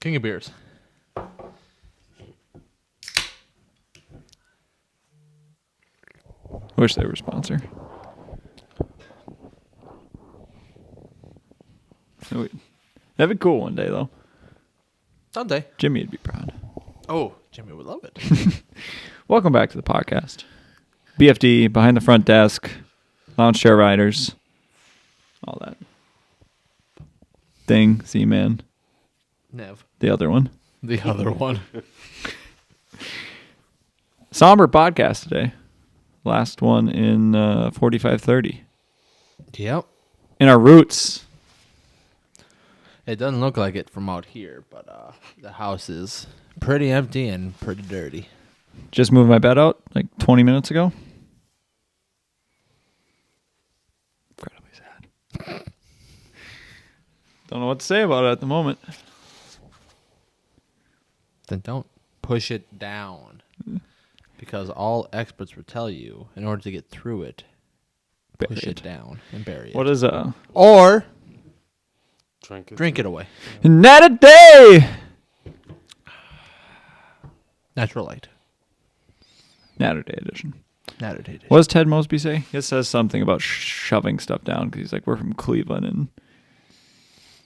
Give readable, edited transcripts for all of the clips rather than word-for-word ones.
King of beers. Wish they were a sponsor. That'd be cool one day, though. Sunday. Jimmy would be proud. Oh, Jimmy would love it. Welcome back to the podcast. BFD, Behind the Front Desk, Lounge Chair Riders, all that. Thing, Z-Man. Nev. The other one. The other one. Somber podcast today. Last one in 4530. Yep. In our roots. It doesn't look like it from out here, but the house is pretty empty and pretty dirty. Just moved my bed out like 20 minutes ago. Incredibly sad. Don't know what to say about it at the moment. Then don't push it down. Because all experts will tell you, in order to get through it, push it down and bury it. What is Or Drink it away. Not a day? Natural light. Natterday edition. Natterday. What does Ted Mosby say? He says something about shoving stuff down because he's like, we're from Cleveland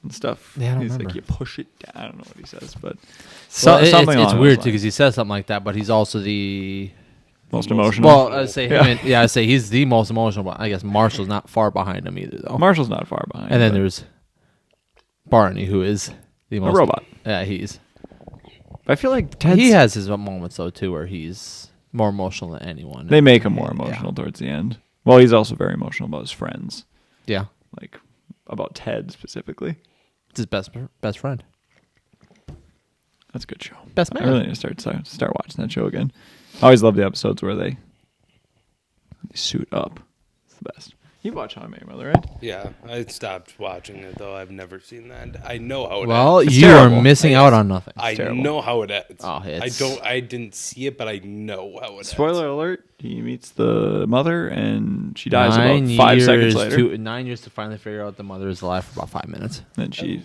and stuff. Yeah, I don't he's remember. like, you push it down. I don't know what he says, but it's something along weird those too lines. because he says something like that, but he's also the Most emotional. well. I say him. I say he's the most emotional. But I guess Marshall's not far behind him either, though. Marshall's not far behind. And then but there's Barney, who is the most robot. Yeah, he's. I feel like Ted's, He has his moments though too, where he's more emotional than anyone. they make him more emotional towards the end. Well, he's also very emotional about his friends, Yeah, like about Ted specifically. it's his best friend. That's a good show. Best I man. really need to start watching that show again. I always love the episodes where they suit up. It's the best. You watch How I Met Your Mother, right? Yeah, I stopped watching it though. I've never seen that. I know how it Well, ends. It's you terrible. are missing out on nothing. I terrible. know how it ends. Oh, it's- I didn't see it, but I know how it ends. Spoiler alert: he meets the mother, and she dies about 5 seconds later. 9 years to finally figure out the mother is alive for about 5 minutes. Then she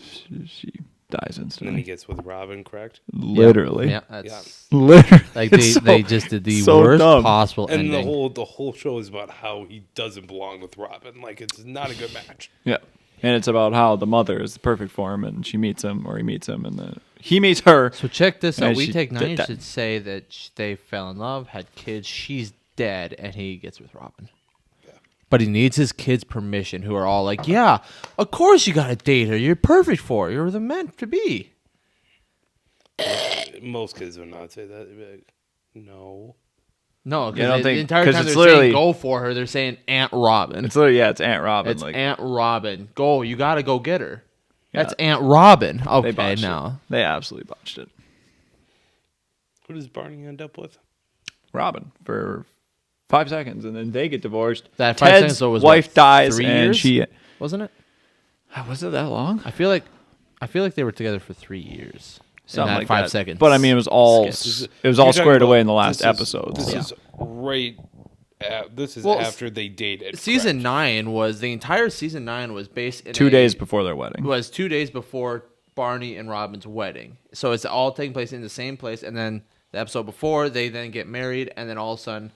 dies And then he instantly. gets with Robin, correct? Literally, Yeah, that's literally. like It's they just did the so worst dumb. possible And ending. the whole show is about how he doesn't belong with Robin. Like it's not a good match. Yeah, and it's about how the mother is perfect for him, and she meets him, or he meets him, and then he meets her. So check this out. And We she take 9 did years that. to say that they fell in love, had kids. She's dead, and he gets with Robin. But he needs his kids' permission, who are all like, "Yeah, of course you gotta date her. You're perfect for her. You're the meant to be." Most kids would not say that. They'd be like, no. No, Yeah, I because don't the think- entire 'cause time it's they're literally- saying go for her, they're saying Aunt Robin. It's literally it's Aunt Robin. It's like Aunt Robin. Go, you gotta go get her. Yeah. That's Aunt Robin. they Okay, botched now. it. They absolutely botched it. Who does Barney end up with? Robin for 5 seconds, and then they get divorced. That 5 Ted's seconds though was wife what, dies, 3 and years? she Wasn't it? was it that long? I feel like they were together for 3 years. Something in that like 5 that. seconds. But I mean, it was all skit. it was all You're talking squared about- away in the last this is- episode. This so. is right. This is Well, after they dated. Season correct? 9 was the entire season 9 was based in 2 days before their wedding. was 2 days before Barney and Robin's wedding. So it's all taking place in the same place, and then the episode before they then get married, and then all of a sudden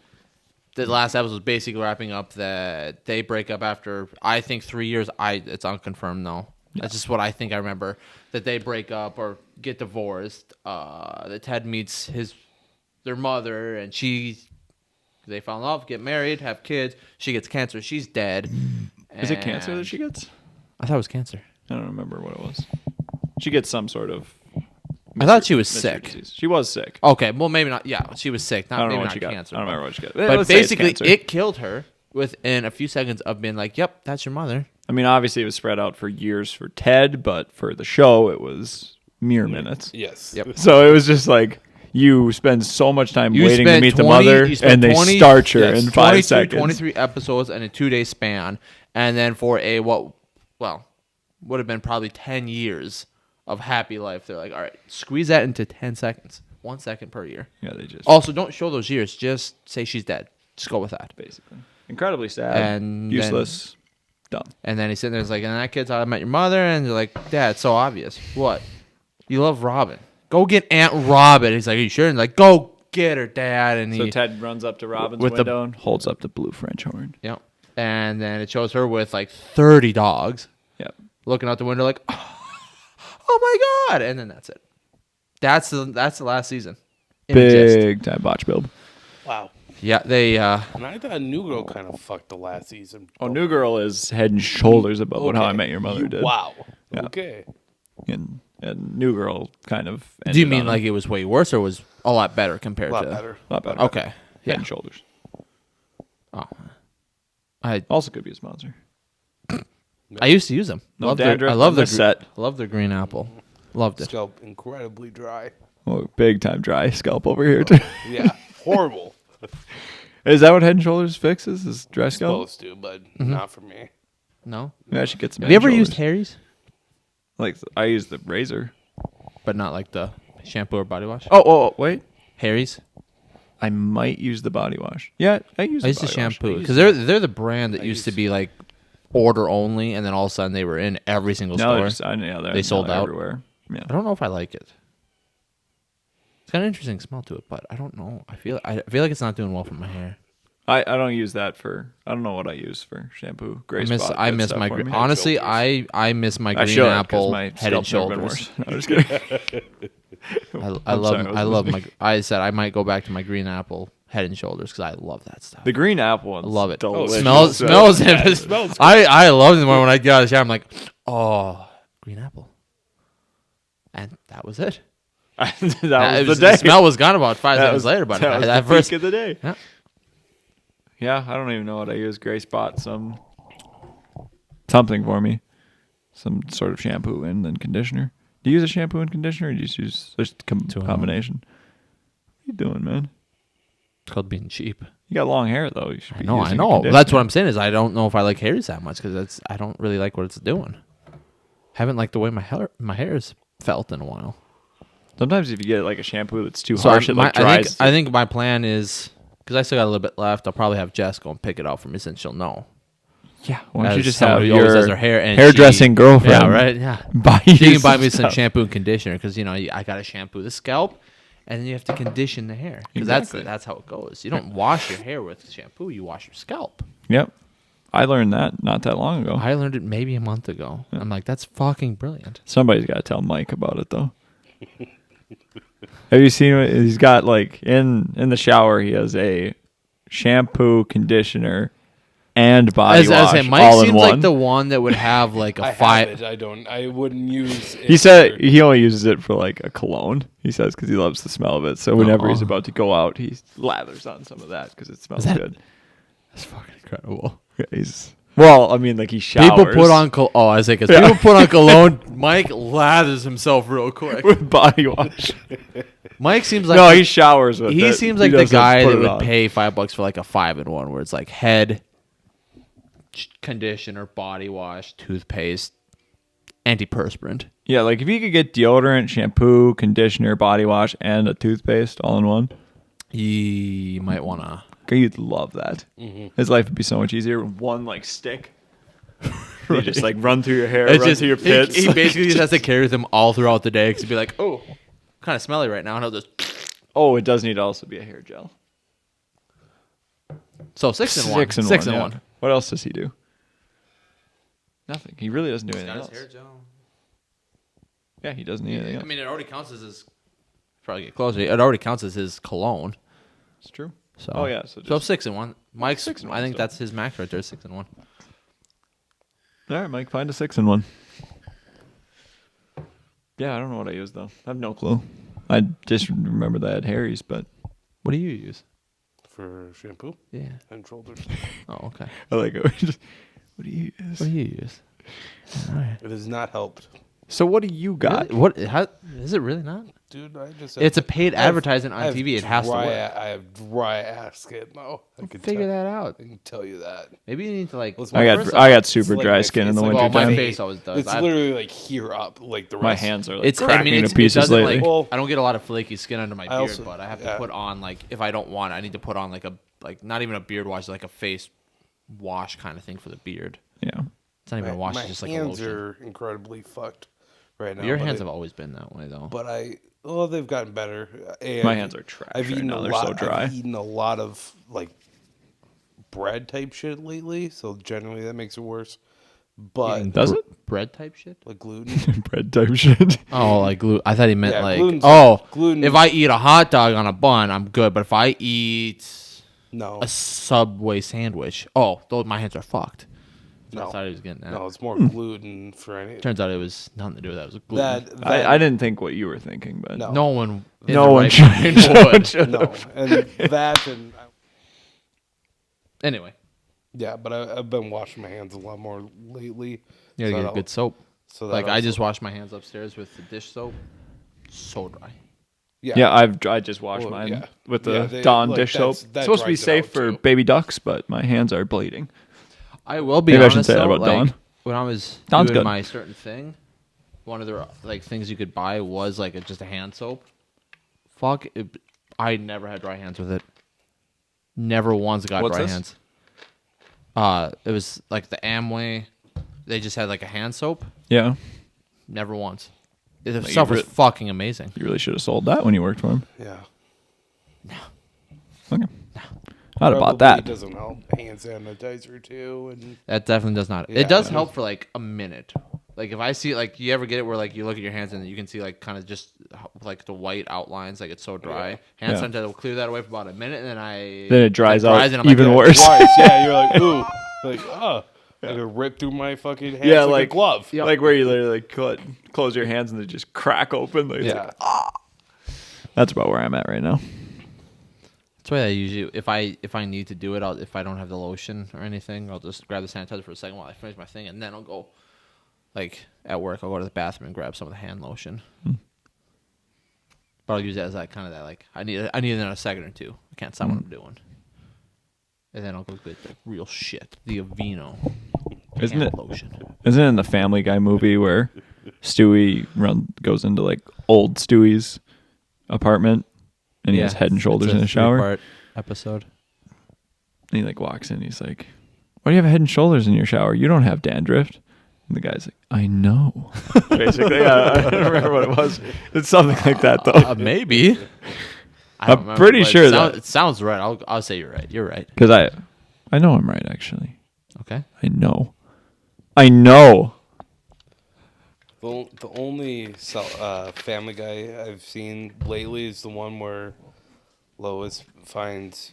the last episode was basically wrapping up that they break up after I think 3 years. It's unconfirmed though. That's just what I think I remember, that they break up or get divorced. That Ted meets their mother, and they fall in love, get married, have kids. She gets cancer. She's dead. Is it cancer that And- she gets? I thought it was cancer. I don't remember what it was. She gets some sort of. I thought she was mystery sick. disease. She was sick. Okay, well maybe not. Yeah, she was sick. I Not don't know maybe what not she got. cancer. I don't remember what she got. But Let's say it's basically, cancer. it killed her within a few seconds of being like, "Yep, that's your mother." I mean, obviously, it was spread out for years for Ted, but for the show, it was mere minutes. Yes. Yep. So it was just like you spend so much time waiting to spent meet the 20 mother, you spent and they 20 start her yes, in 5 22, seconds. 23 episodes in a 2-day span, and then for a would have been probably 10 years of happy life. They're like, all right, squeeze that into 10 seconds, 1 second per year. Yeah, they just Also, don't show those years. Just say she's dead. Just go with that. basically incredibly sad, And useless, dumb. And then he's sitting there, he's like, and that kid's how I met your mother, and they're like, Dad, it's so obvious. What? You love Robin. Go get Aunt Robin. He's like, are you sure? And like, go get her, Dad. And So he, Ted runs up to Robin's with the- window and holds up the blue French horn. yeah. And then it shows her with like 30 dogs Yep. looking out the window like, oh my God. And then that's it. That's the last season. In a gist. Big time botch build. Wow. Yeah, they And I thought New Girl kind of fucked the last season. Oh, New Girl is head and shoulders above what How I Okay. Met Your Mother did. Wow. Yeah. Okay. And New Girl kind of. do you ended mean on like it was way worse or was a lot better compared A lot to better. a lot better? Okay. Head Yeah. and shoulders. Oh. I Also could be a sponsor. used to use them. No Loved dandruff I love on their this set. Love their green apple. Loved it. Scalp incredibly dry. Oh, big time dry scalp over here too. Yeah. Horrible. Is that what Head and Shoulders fixes? Is dry scalp? Supposed to, but Mm-hmm. not for me. No. Maybe I should get some. Have you Head ever and used Shoulders. Harry's? Like I use the razor. But not like the shampoo or body wash? Oh, wait. Harry's? I might use the body wash. Yeah, I use. I used the body wash. shampoo because they're the brand that used to be like order only, and then all of a sudden they were in every single No, store. they're just, they're They sold now out. everywhere. Yeah. I don't know if I like it. It's got an interesting smell to it, but I don't know. I feel like it's not doing well for my hair. I don't use that for. I don't know what I use for shampoo. Gray spot, I good miss stuff my for me. honestly. I miss my I green should, 'cause apple my Head and scalp's never been Shoulders. worse. No, I'm just kidding. I I'm love sorry, I love my. I said I might go back to my green apple Head and Shoulders because I love that stuff. The green apple one's I love it. delicious. Smells. Yeah, it smells good. I love it when I get out of the shower. I'm like, oh, green apple, and that was it. that It was the day. The smell was gone about 5 That seconds was- later, but that was that the first peak of the day. Yeah. Yeah, I don't even know what I use. Gray spot, something for me, some sort of shampoo and then conditioner. Do you use a shampoo and conditioner, or do you just use just Two in one. combination? What are you doing, man? It's called being cheap. You got long hair though. You should I be know. using a That's what conditioner. I'm saying is I don't know if I like Harry's that much because I don't really like what it's doing. Haven't liked the way my hair is felt in a while. Sometimes if you get like a shampoo that's too So harsh, it like dries. I think my plan is because I still got a little bit left. I'll probably have Jess go and pick it out for me since she'll know. yeah, why don't you As just someone have who always your does her hair and hairdressing girlfriend? Yeah, right. Yeah. Buy She you can buy me some stuff. shampoo and conditioner because I got to shampoo the scalp, and then you have to condition the hair because Exactly. that's how it goes. You don't wash your hair with shampoo; you wash your scalp. Yep, I learned that not that long ago. I learned it maybe a month ago. I'm like, that's fucking brilliant. Somebody's got to tell Mike about it though. Have you seen what he's got? Like in the shower, he has a shampoo, conditioner, and body As I wash say, Mike all in seems one. like the one that would have like I a have five. it. I wouldn't use it. He said he only uses it for like a cologne. He says because he loves the smell of it. So whenever he's Oh. about to go out, he lathers on some of that because it smells that- good. That's fucking incredible. Yeah, well, I mean, like he showers. People put on I say because people put on cologne. Mike lathers himself real quick. with body wash. Mike seems like No, he showers with it. he seems like the doesn't guy put that it would on. pay $5 for like a 5-in-1 where it's like head, conditioner, body wash, toothpaste, antiperspirant. Yeah, like if you could get deodorant, shampoo, conditioner, body wash, and a toothpaste all in one, You might wanna. you'd love that. His life would be so much easier with one like stick. You just like run through your hair, It's run just through your pits. He basically just has to carry with him all throughout the day because he'd be like, "Oh, kind of smelly right now," and he'll just. Oh, it does need to also be a hair gel. So 6 in 1. 6 in 6 one. in yeah. 1. What else does he do? Nothing. He really doesn't do anything else. Yeah, he doesn't need anything I else. mean, it already counts as his. Probably get closer. It already counts as his cologne. It's true. So. Oh yeah, so So just 6 in 1. Mike's. 6 in I 1 think still. that's his max right there. 6 in 1. all right, Mike, find a 6 in 1. Yeah, I don't know what I use though. I have no clue. I just remember that I had Harry's, but What do you use? for shampoo Yeah. and shoulders. Oh, okay. I like it. What do you use? What do you use? All right. It has not helped, So what do you got? Really? What? How, is it really not? dude. I just It's a paid I have- advertisement I on have TV. It has to dry work. I have dry ass skin though. I can Figure tell, that out. I can tell you that. Maybe you need to like. Let's I got First I off, got super it's like dry my skin in face, the like, well, winter my time. face always does. It's I've- literally like here up, like the rest. My hands are like It's. cracking I mean, it's, to pieces it doesn't lately. like. Well- I don't get a lot of flaky skin under my beard, also- but I have to yeah. put on like if I don't want, I need to put on like a not even a beard wash, like a face wash kind of thing for the beard. Yeah. It's not even a wash. My It's just like a hands lotion. are incredibly fucked right now. Your but hands have always been that way, though. But they've gotten better. My hands are trash I've right eaten now. a They're lot. so dry. I've eaten a lot of like bread type shit lately, so generally that makes it worse. But Does it? Bread type shit? like gluten, Bread type shit. Oh, like gluten. I thought he meant Yeah, like, gluten's oh, gluten- if I eat a hot dog on a bun, I'm good. But if I eat no, a Subway sandwich, my hands are fucked. So no, I thought he was getting that. no, it's more gluten for any. Turns out it was nothing to do with that. It was gluten. That I didn't think what you were thinking, but No. No one, in No the one right should- mind no one would. should. no, and that and Anyway, yeah, but I've been washing my hands a lot more lately. you gotta so get that good soap. So that Like I also- just washed my hands upstairs with the dish soap. So dry. yeah, I just washed Well, mine yeah. with the Yeah, they- Dawn like, dish soap. that It's supposed to be dries it safe out, for too. baby ducks, but my hands are bleeding. I will be Maybe I honest shouldn't say that though, about like, Dawn. when I was Dawn's doing good. my certain thing, one of the like things you could buy was like just a hand soap. I never had dry hands with it. Never once got What's dry this? hands. It was like the Amway. They just had like a hand soap. Yeah, Never once. The you stuff was re- fucking amazing. you really should have sold that when you worked for him. Yeah, Okay, I'd have bought Probably that. doesn't help. Hand sanitizer too, and That definitely does not. Yeah. It does help for like a minute. Like if I see like you ever get it where like you look at your hands and you can see like kind of just like the white outlines, like it's so dry. Hand Yeah. sanitizer will clear that away for about a minute, and Then it dries out and I'm even like, worse. twice. Yeah, you're like ooh, like like a rip through my fucking hands Yeah, like a glove. Yep. like where you literally close your hands and they just crack open. Like, it's Yeah, like, that's about where I'm at right now. That's why I usually if I need to do it, if I don't have the lotion or anything, I'll just grab the sanitizer for a second while I finish my thing, and then I'll go. Like at work, I'll go to the bathroom and grab some of the hand lotion. But I'll use it as like kind of that like I need it in a second or two. I can't stop what I'm doing. And then I'll go get the real shit, the Aveeno Isn't hand it? lotion. Isn't it in the Family Guy movie where Stewie goes into like old Stewie's apartment and he has Head and Shoulders it's a in the shower? three-part episode. And he like walks in. He's like, "Why do you have Head and Shoulders in your shower? You don't have dandruff." And the guy's like, "I know." Basically, I don't remember what it was. It's something like that though. Maybe. I I'm don't remember, pretty but sure it sounds right. I'll say you're right. You're right. Because I know I'm right actually. Okay. I know. the only Family Guy I've seen lately is the one where Lois finds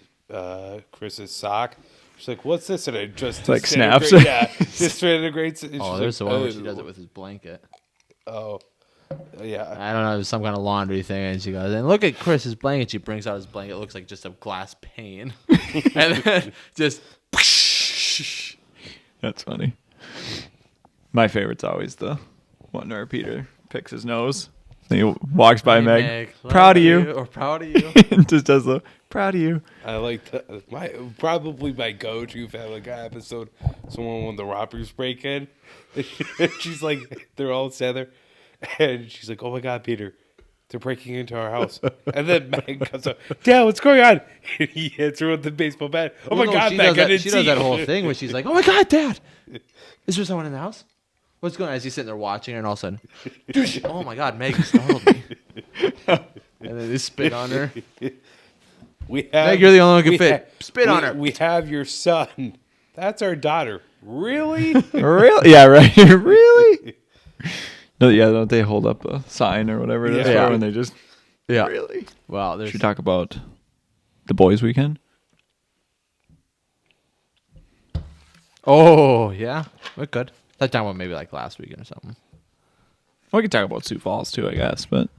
Chris's sock. She's like, "What's this?" And it just like disintegrates- snaps. Yeah, disintegrates. And Oh, she's there's like, the one where she "Oh." does it with his blanket. Oh, yeah. I don't know, it was some kind of laundry thing, and she goes, and look at Chris's blanket. She brings out his blanket. It looks like just a glass pane. And then just. That's funny. My favorite's always the one where Peter picks his nose. And he walks by Hey, Meg. Meg, Proud of love you. Or proud of you. And just does the proud of you. I like probably my go-to Family Guy episode. Someone when the robbers break in, she's like, they're all together, and she's like, "Oh my God, Peter, they're breaking into our house." And then Meg comes up, "Dad, what's going on?" And he hits her with the baseball bat. "Oh my Well, no, God, she Meg, does I that, didn't she see does that you." whole thing where she's like, "Oh my God, Dad, is there someone in the house? What's going on?" As he's sitting there watching her, and all of a sudden, oh my God, Meg startled me. And then they spit on her. We have, Meg, you're the only one who we can fit. Spit on her. We have your son. That's our daughter. Really? Really? Yeah, right. Really? No, yeah, don't they hold up a sign or whatever it is Yeah. for when they just Yeah. really? Wow. There's Should we talk about the boys' weekend? Oh yeah, we could. That time was maybe like last weekend or something. We could talk about Sioux Falls too, I guess, but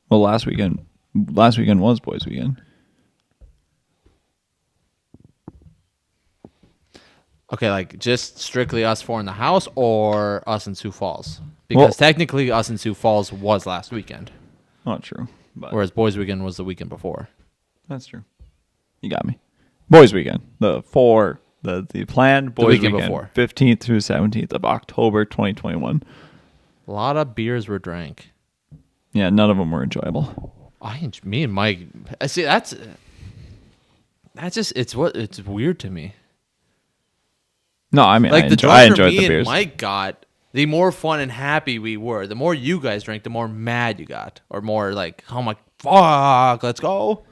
well, last weekend was boys' weekend. Okay, like just strictly us four in the house, or us in Sioux Falls? Because technically, us in Sioux Falls was last weekend, Not true, but whereas boys' weekend was the weekend before. that's true. You got me. Boys' weekend. The planned boys' weekend weekend, before. 15th through 17th of October 2021. A lot of beers were drank. Yeah, none of them were enjoyable. Me and Mike. I see. That's just it's weird to me. No, I mean, Like I the enjoyed drunker the me and beers. Mike got the more fun and happy we were. The more you guys drank, the more mad you got, or more like, oh my fuck, let's go.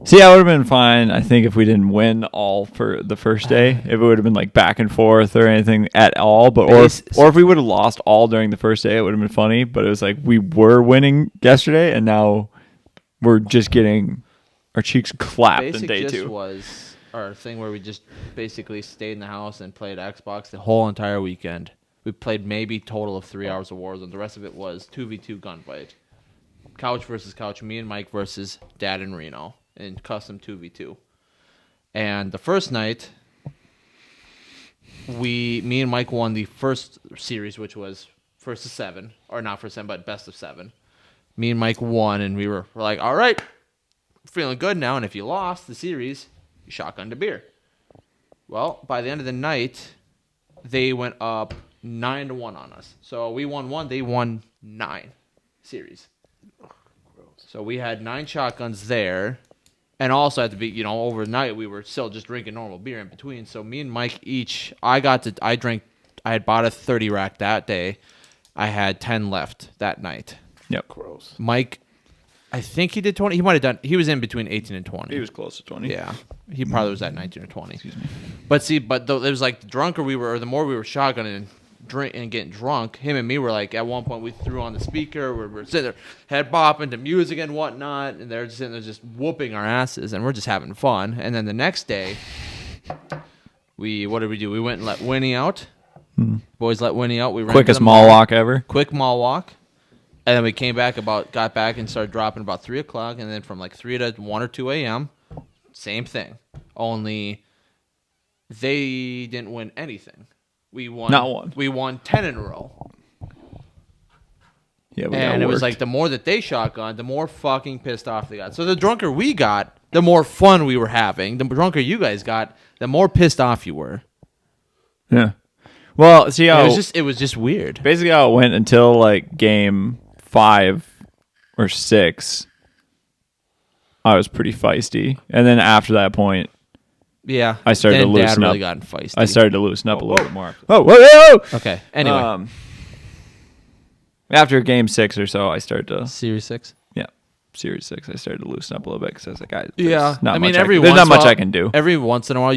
See, I would have been fine, I think, if we didn't win all for the first day. If it would have been like back and forth or anything at all, but or if we would have lost all during the first day, it would have been funny. But it was like we were winning yesterday, and now we're just getting our cheeks clapped in day just 2. Was our thing where we just basically stayed in the house and played Xbox the whole entire weekend. We played maybe total of 3 hours of Warzone. The rest of it was 2v2 gunfight. Couch versus couch, me and Mike versus Dad and Reno in custom 2v2. And the first night, me and Mike won the first series, which was first to 7, or not first 7, but best of 7. Me and Mike won, and we're like, all right, feeling good now. And if you lost the series, you shotgunned a beer. Well, by the end of the night, they went up 9-1 on us. So we won 1, they won 9 series. So we had 9 shotguns there. And also at the be overnight we were still just drinking normal beer in between. So me and Mike each, I had bought a 30 rack that day. I had 10 left that night. Yep. Gross. Mike, I think he did 20. He might have done. He was in between 18 and 20. He was close to 20. Yeah, he probably was at 19 or 20. Excuse me. But it was like the drunker we were, or the more we were shotgunning and getting drunk, him and me were like, at one point we threw on the speaker, we're sitting there, head bopping to music and whatnot, and they're just sitting there just whooping our asses, and we're just having fun. And then the next day, what did we do? We went and let Winnie out. Boys let Winnie out. We ran Quickest to the mall walk ever. Quick mall walk. And then we got back and started dropping about 3 o'clock, and then from like 3 to 1 or 2 a.m., same thing. Only they didn't win anything. We won. Not one. We won 10 in a row. Yeah, and it was like the more that they shotgunned, the more fucking pissed off they got. So the drunker we got, the more fun we were having. The drunker you guys got, the more pissed off you were. Yeah. Well, see how it was just weird. Basically how it went until like game 5 or 6. I was pretty feisty, and then after that point, yeah, I started to loosen up. Really got feisty. I started to loosen up a little bit more. Whoa! Okay. Anyway, after game 6 or so, I started to Series 6. Yeah, Series 6. I started to loosen up a little bit because I was like, there's not much I can do. Every once in a while,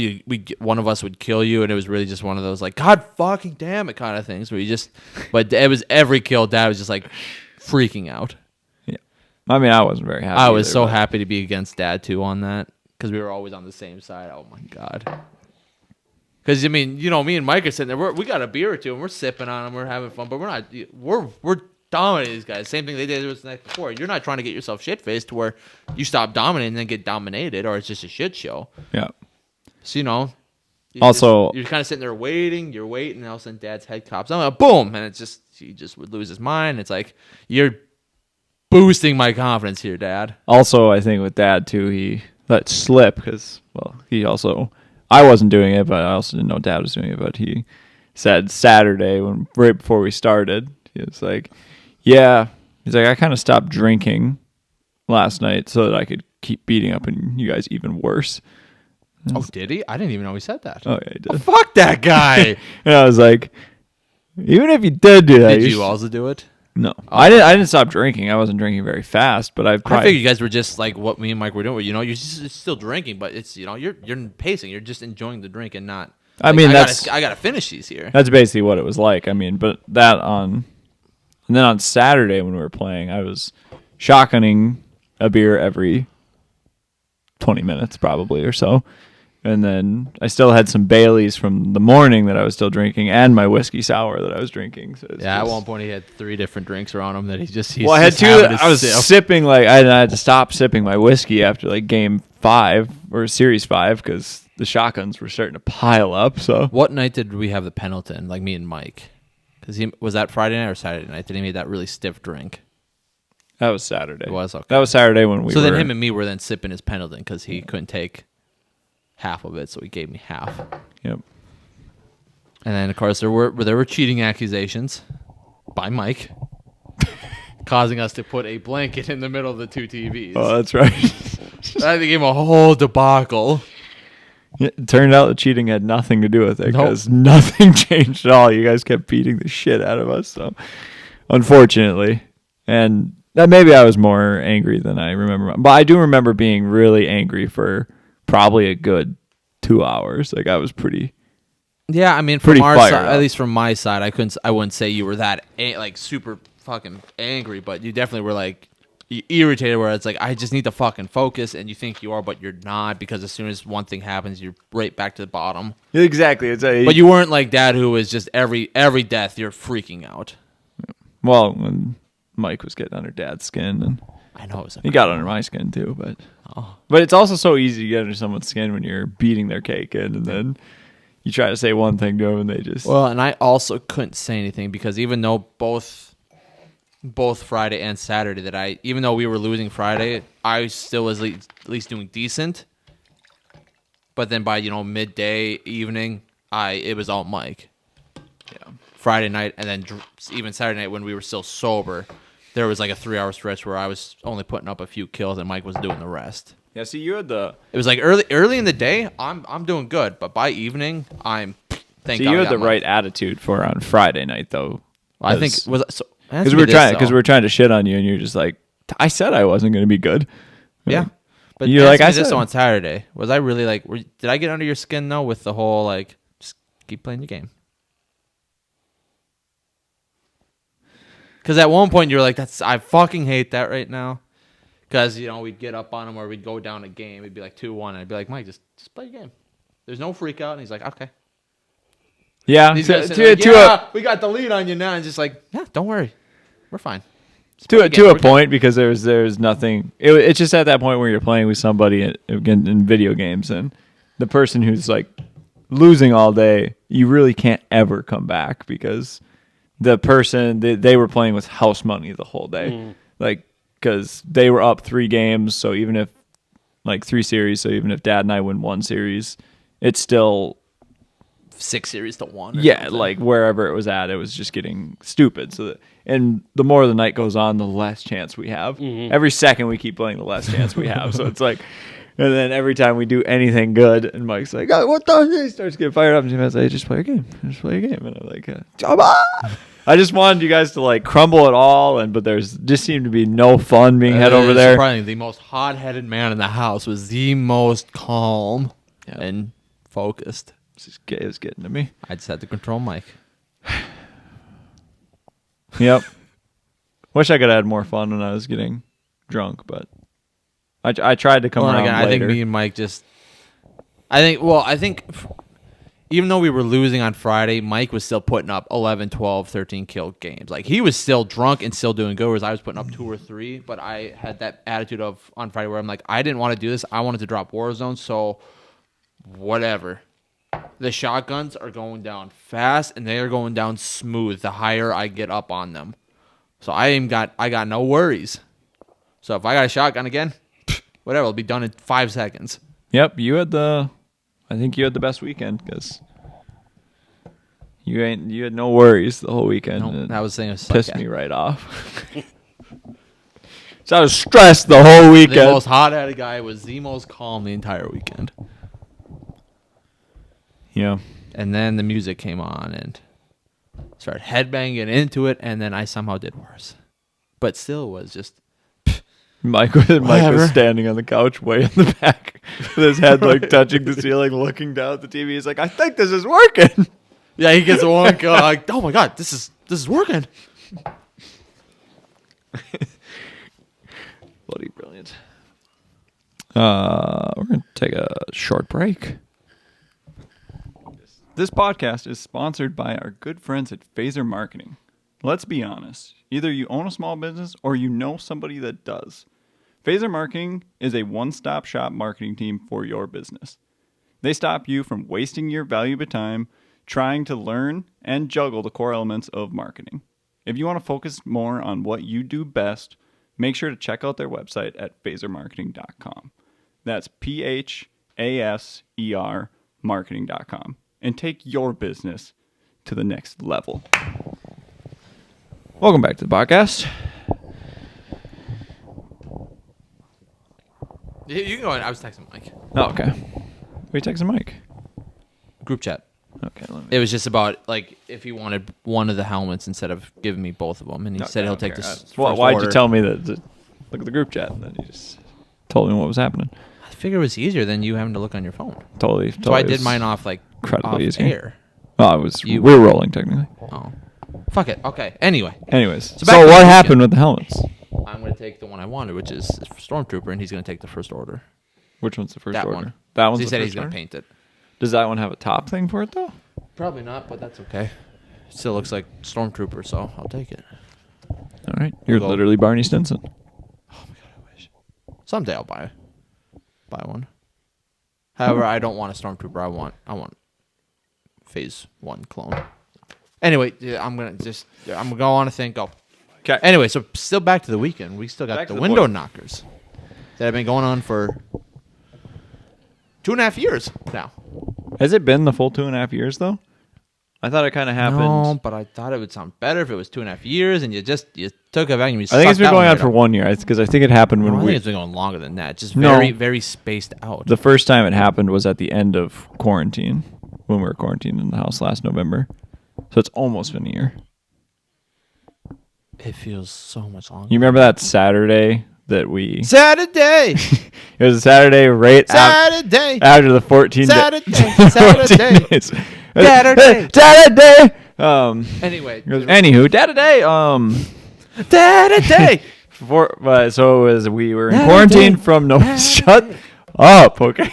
one of us would kill you, and it was really just one of those like, God fucking damn it kind of things where you just. But it was every kill. Dad was just like freaking out. Yeah, I mean, I wasn't very happy. I was so happy to be against Dad too on that because we were always on the same side. Oh my God. Because I mean, me and Mike are sitting there. We got a beer or two, and we're sipping on them. We're having fun, but we're not. We're dominating these guys. Same thing they did the night before. You're not trying to get yourself shit faced to where you stop dominating and then get dominated, or it's just a shit show. Yeah. So you're kind of sitting there waiting. You're waiting, and all of a sudden, Dad's head cops. I'm like, boom, and he just would lose his mind. It's like you're boosting my confidence here, Dad. Also, I think with Dad too, he let slip because I wasn't doing it, but I also didn't know Dad was doing it. But he said Saturday right before we started, he was like, "Yeah," he's like, "I kind of stopped drinking last night so that I could keep beating up on you guys even worse." Oh, did he? I didn't even know he said that. Oh yeah, he did. Oh, fuck that guy. And I was like, even if you did do that, did you also do it? No, I didn't stop drinking. I wasn't drinking very fast, but I figured you guys were just like what me and Mike were doing. You're still drinking, but it's you're pacing. You're just enjoying the drink and not. I mean, I gotta finish these here. That's basically what it was like. I mean, but and then on Saturday when we were playing, I was shotgunning a beer every 20 minutes probably or so. And then I still had some Baileys from the morning that I was still drinking, and my whiskey sour that I was drinking. So at one point he had 3 different drinks around him that he's well, I had 2. I was sipping I had to stop sipping my whiskey after like game 5 or series 5 because the shotguns were starting to pile up. So what night did we have the Pendleton? Like me and Mike, because was that Friday night or Saturday night? Did he make that really stiff drink? That was Saturday. It was okay. That was Saturday when we. So then him and me were then sipping his Pendleton because he couldn't take half of it, so he gave me half. Yep. And then, of course, there were cheating accusations by Mike, causing us to put a blanket in the middle of the 2 TVs. Oh, that's right. That gave him a whole debacle. It turned out the cheating had nothing to do with it Nope. because nothing changed at all. You guys kept beating the shit out of us. So, unfortunately, and that maybe I was more angry than I remember. But I do remember being really angry for probably a good 2 hours. Like I was pretty. Yeah, I mean, Pretty from our fired side, up. at least from my side, I wouldn't say you were that like super fucking angry, but you definitely were like irritated. Where it's like, I just need to fucking focus, and you think you are, but you're not, because as soon as one thing happens, you're right back to the bottom. Exactly. It's a, But you weren't like Dad, who was just every death you're freaking out. well, when Mike was getting under Dad's skin, and I know it was. he got under my skin too, but Oh. it's also so easy to get under someone's skin when you're beating their cake in, and then you try to say one thing to them, and they just Well, and I also couldn't say anything because even though both Friday and Saturday even though we were losing Friday, I still was at least doing decent. But then by midday evening, it was all Mike. yeah. Friday night and then even Saturday night when we were still sober, there was like a 3-hour stretch where I was only putting up a few kills and Mike was doing the rest. Yeah, see, you had the It was like early in the day, I'm doing good, but by evening, thank see, God you I had got the Mike. right attitude for on Friday night though. I think was so, because we were trying to shit on you, and you're just like, I said I wasn't going to be good. Yeah. But You're like, answer me I this said. on Saturday. Was I really like? Did I get under your skin though with the whole like, just keep playing your game? Because at one point you were like, I fucking hate that right now. Because we'd get up on him or we'd go down a game. It'd be like 2-1, and I'd be like, Mike, just play your game. There's no freak out, and he's like, okay. Yeah, These to, guys to, saying, like, to yeah, we got the lead on you now, and just like, yeah, don't worry, we're fine. Just play a your game. to a We're good. point, because there's nothing. It's just at that point where you're playing with somebody again in video games, and the person who's like losing all day, you really can't ever come back, because the person they were playing with house money the whole day, like because they were up 3 games. So even if like 3 series, so even if Dad and I win 1 series, it's still 6 series to 1. or yeah, something. like wherever it was at, it was just getting stupid. So and the more the night goes on, the less chance we have. Every second we keep playing, the less chance we have. So it's like, and then every time we do anything good, and Mike's like, oh, what the? He starts getting fired up, and he's like, just play a game, and I'm like, come on. I just wanted you guys to like crumble it all, but there's just seemed to be no fun being had over there. Surprisingly, the most hot-headed man in the house was the most calm and focused. It was getting to me. I just had to control Mike. Yep. Wish I could have had more fun when I was getting drunk, but I tried to come Well, around again, later. I think me and Mike just. I think even though we were losing on Friday, Mike was still putting up 11, 12, 13 kill games. Like, he was still drunk and still doing good, whereas I was putting up 2 or 3. But I had that attitude on Friday where I'm like, I didn't want to do this. I wanted to drop Warzone, so whatever. The shotguns are going down fast, and they are going down smooth the higher I get up on them. So I got no worries. So if I got a shotgun again, whatever, it'll be done in 5 seconds. Yep, I think you had the best weekend, because you had no worries the whole weekend. No, and that was the thing. It pissed me right off. So I was stressed the whole The weekend. most hot-headed guy was the most calm the entire weekend. Yeah. And then the music came on and started headbanging into it, and then I somehow did worse. But still was just... Mike was Whatever. standing on the couch way in the back with his head like touching the ceiling, looking down at the TV. He's like, I think this is working. Yeah, he gets one kill. Like, oh my God, this is working. Bloody brilliant. We're going to take a short break. This podcast is sponsored by our good friends at Phaser Marketing. Let's be honest. Either you own a small business or you know somebody that does. Phaser Marketing is a one-stop shop marketing team for your business. They stop you from wasting your valuable time trying to learn and juggle the core elements of marketing. If you want to focus more on what you do best, make sure to check out their website at phasermarketing.com. That's PHASER marketing.com. And take your business to the next level. Welcome back to the podcast. You can go ahead. I was texting Mike. Oh, okay. Who are you texting Mike? Group chat. Okay, let me. It was just about like if he wanted one of the helmets instead of giving me both of them, and he said he'll take this. Why'd you tell me that? Look at the group chat, and then you just told me what was happening. I figure it was easier than you having to look on your phone. Totally. So I did mine off incredibly easy. air. Oh, we were rolling technically. Oh, fuck it. Okay. Anyways, so back to what the happened weekend. with the helmets? I'm going to take the one I wanted, which is Stormtrooper, and he's going to take the first order. Which one's the first That order? one. That one's He the said first he's going order? to paint it. Does that one have a top thing for it though? Probably not, but that's okay. Still looks like Stormtrooper, so I'll take it. All right, you're Go. literally Barney Stinson. Oh my god, I wish. Someday I'll buy one. However, I don't want a Stormtrooper. I want Phase 1 clone. Anyway, yeah, I'm gonna go on a thing. Go. Okay. Anyway, so still back to the weekend. We still got Back the to the window point. knockers that have been going on for 2.5 years now. Has it been the full 2.5 years though? I thought it kind of happened. No, but I thought it would sound better if it was 2.5 years and you took a vacuum. I think it's been going on for 1 year because I think it happened when I think we. it's been going longer than that. Just No. very, very spaced out. The first time it happened was at the end of quarantine when we were quarantined in the house last November. So it's almost been a year. It feels so much longer. You remember that Saturday that we? Saturday, It was a Saturday right Saturday, after the 14 Saturday, days. Saturday. Saturday. Saturday. Anyway, Anywho, Saturday. Saturday. So as we were in Saturday. quarantine from shut up, okay.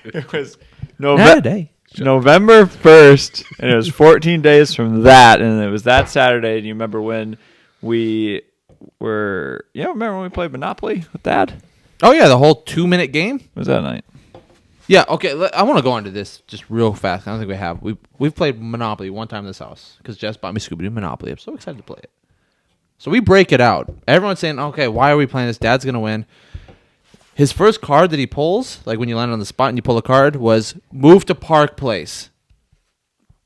It was Saturday. November 1st, and it was 14 days from that, and it was that Saturday. Do you remember when we were? Yeah, remember when we played Monopoly with Dad? Oh yeah, the whole 2-minute game. Was that night? Yeah. Okay. I want to go into this just real fast. I don't think we have. We've played Monopoly one time in this house because Jess bought me Scooby Doo Monopoly. I'm so excited to play it. So we break it out. Everyone's saying, "Okay, why are we playing this? Dad's gonna win." His first card that he pulls, like when you land on the spot and you pull a card, was move to Park Place.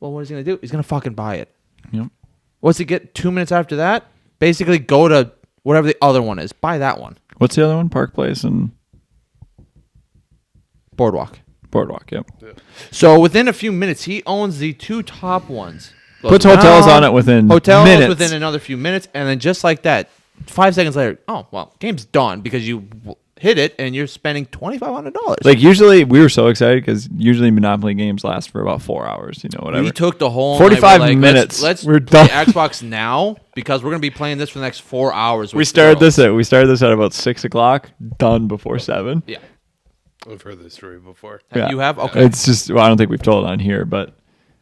Well, what is he gonna do? He's gonna fucking buy it. Yep. What's he get 2 minutes after that? Basically, go to whatever the other one is. Buy that one. What's the other one? Park Place and Boardwalk. Boardwalk. Yep. So within a few minutes, he owns the two top ones. Goes Puts hotels around, on it within hotels minutes. within another few minutes, and then just like that, 5 seconds later, oh well, game's done because you hit it and you're spending $2,500. Like usually, we were so excited because usually Monopoly games last for about 4 hours. You know, whatever. we took the whole 45 night. We're like, minutes. Let's We're play done. Xbox now because we're gonna be playing this for the next 4 hours. We with started girls. this at about 6:00. Done before 7. Yeah. I've heard this story before. You have? Okay. It's just I don't think we've told it on here, but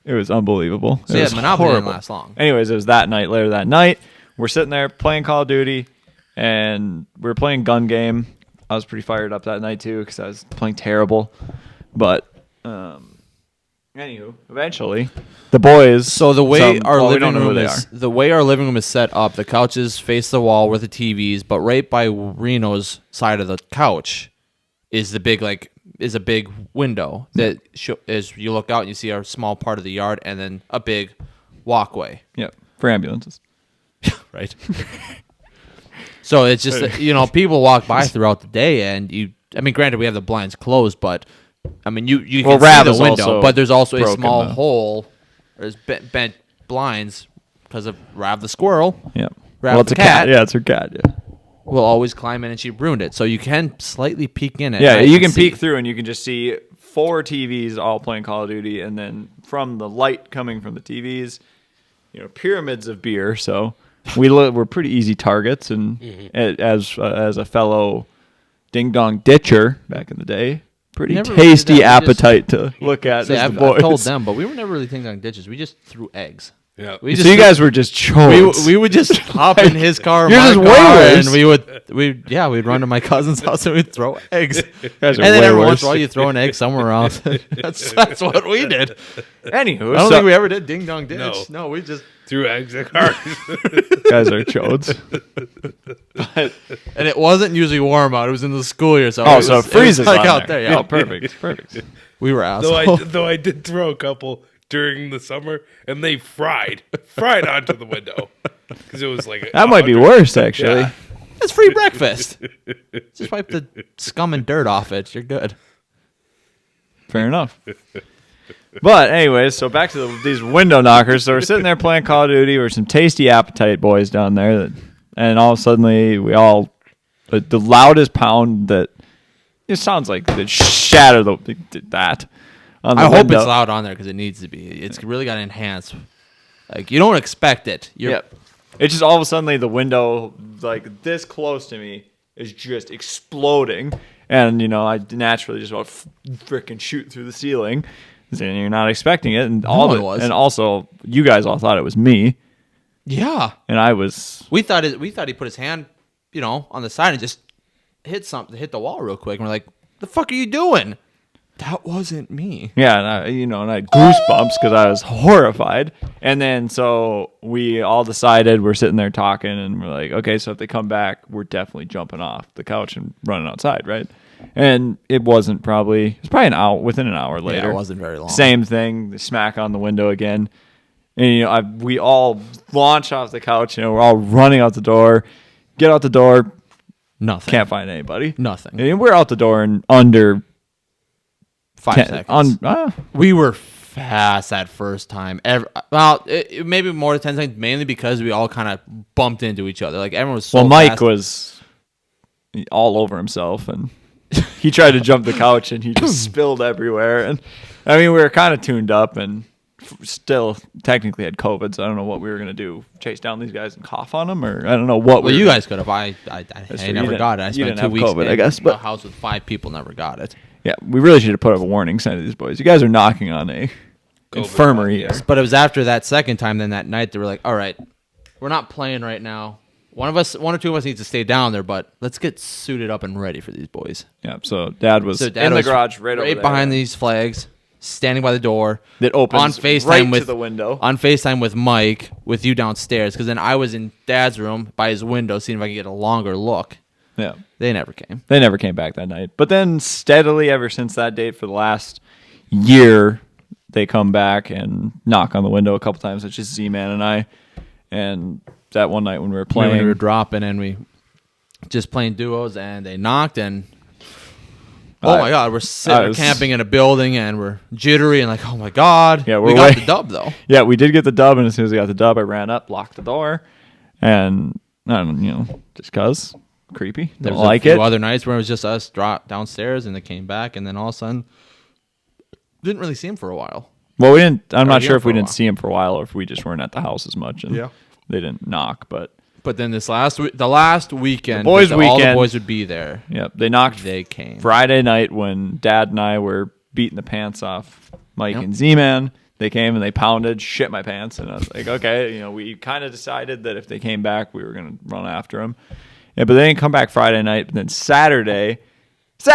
it was unbelievable. So it yeah, was Monopoly didn't horrible. last long. Anyways, it was that night. Later that night, we're sitting there playing Call of Duty, and we were playing gun game. I was pretty fired up that night too because I was playing terrible. But anywho, eventually, the boys. So the way our we don't living know who room they is, are. the way our living room is set up, the couches face the wall with the TVs, but right by Reno's side of the couch is the big is a big window that is you look out and you see a small part of the yard and then a big walkway. Yeah, for ambulances. Right. So it's just that, people walk by throughout the day and granted we have the blinds closed, but you Well, can Rav see is the window, also but there's also a broken small the- hole. There's bent blinds because of Rav the squirrel. Yeah. Rav Well, it's the a cat. cat. Yeah, it's her cat. Yeah. Will always climb in and she ruined it. So you can slightly peek in it. Yeah, you can peek through and you can just see 4 TVs all playing Call of Duty, and then from the light coming from the TVs, pyramids of beer. So we're pretty easy targets, and as a fellow ding dong ditcher back in the day, pretty Never really tasty did that. We appetite to look at. See, as I've the boys. told them, but we were never really thinking on ditches. We just threw eggs. Yeah. We So you guys were just choked. we would just hop in his car, You're my just car, way worse. and we'd run to my cousin's house and we'd throw eggs. guys are And then way every once worse. in a while you throw an egg somewhere else. that's what we did. Anywho, I don't think we ever did ding dong ditch. No. No, we just Threw eggs at cars. guys are chodes. and it wasn't usually warm out. It was in the school year, so Oh, so it freezes like on out there. Yeah, Oh, perfect. we were though assholes. I did throw a couple during the summer, and they fried onto the window because it was like That might be 100. worse, actually. Yeah. It's free breakfast. Just wipe the scum and dirt off it. You're good. Fair enough. But anyways, so back to these window knockers. So we're sitting there playing Call of Duty. We're some tasty appetite boys down there, and all of a sudden we all the loudest pound that it sounds like it shattered that. On the I hope window. it's loud on there because it needs to be. It's really got to enhance. Like, you don't expect it. Yep. It's just all of a sudden the window, like this close to me, is just exploding. And, I naturally just about freaking shoot through the ceiling. And you're not expecting it. And and also, you guys all thought it was me. Yeah. And I was. We thought he put his hand, on the side and just hit the wall real quick. And we're like, the fuck are you doing? That wasn't me. Yeah, and I had goosebumps because I was horrified. And then so we all decided, we're sitting there talking, and we're like, okay, so if they come back, we're definitely jumping off the couch and running outside, right? And it was probably an hour, within an hour later. Yeah, it wasn't very long. Same thing, the smack on the window again. And we all launch off the couch, we're all running out the door, get out the door, Nothing. can't find anybody. Nothing. And we're out the door in under 5 seconds. On We were fast that first time. It maybe more than 10 seconds, mainly because we all kind of bumped into each other. Like, everyone was so Mike fast. was all over himself, and he tried to jump the couch, and he just spilled everywhere. And I mean, we were kind of tuned up, and still technically had COVID, so I don't know what we were gonna do. Chase down these guys and cough on them, or I don't know what. Well, you guys could have. I true. never got it. I spent 2 weeks COVID, I in guess, a but house with 5 people, never got it. Yeah, we really should have put up a warning sign to these boys. You guys are knocking on a infirmary here. But it was after that second time, then that night, they were like, all right, we're not playing right now. One or two of us needs to stay down there, but let's get suited up and ready for these boys. Yeah, so Dad was in the garage right over there. behind these flags, standing by the door. That opens on FaceTime right with to the window. On FaceTime with Mike, with you downstairs, because then I was in Dad's room by his window, seeing if I could get a longer look. Yeah. They never came. They never came back that night. But then steadily, ever since that date, for the last year, they come back and knock on the window a couple times. It's just Z-Man and I. And that one night when we were playing, we were dropping and we just playing duos, and they knocked, and oh my God, we're camping in a building, and we're jittery and like, oh my God. Yeah, we got the dub though. Yeah, we did get the dub, and as soon as we got the dub, I ran up, locked the door, and I don't, just cause creepy. There Don't was like a few it. other nights where it was just us drop downstairs, and they came back, and then all of a sudden, didn't really see him for a while. Well, we didn't. I'm not yeah, sure if for we a didn't while. see him for a while, or if we just weren't at the house as much, and Yeah. they didn't knock. But then the last weekend, The boys' all weekend. the boys would be there. yeah, they knocked They came. Friday night when Dad and I were beating the pants off Mike Yep. and Z-Man. They came and they pounded, shit my pants, and I was like, okay, we kind of decided that if they came back, we were gonna run after them. Yeah, but they didn't come back Friday night. But then Saturday, but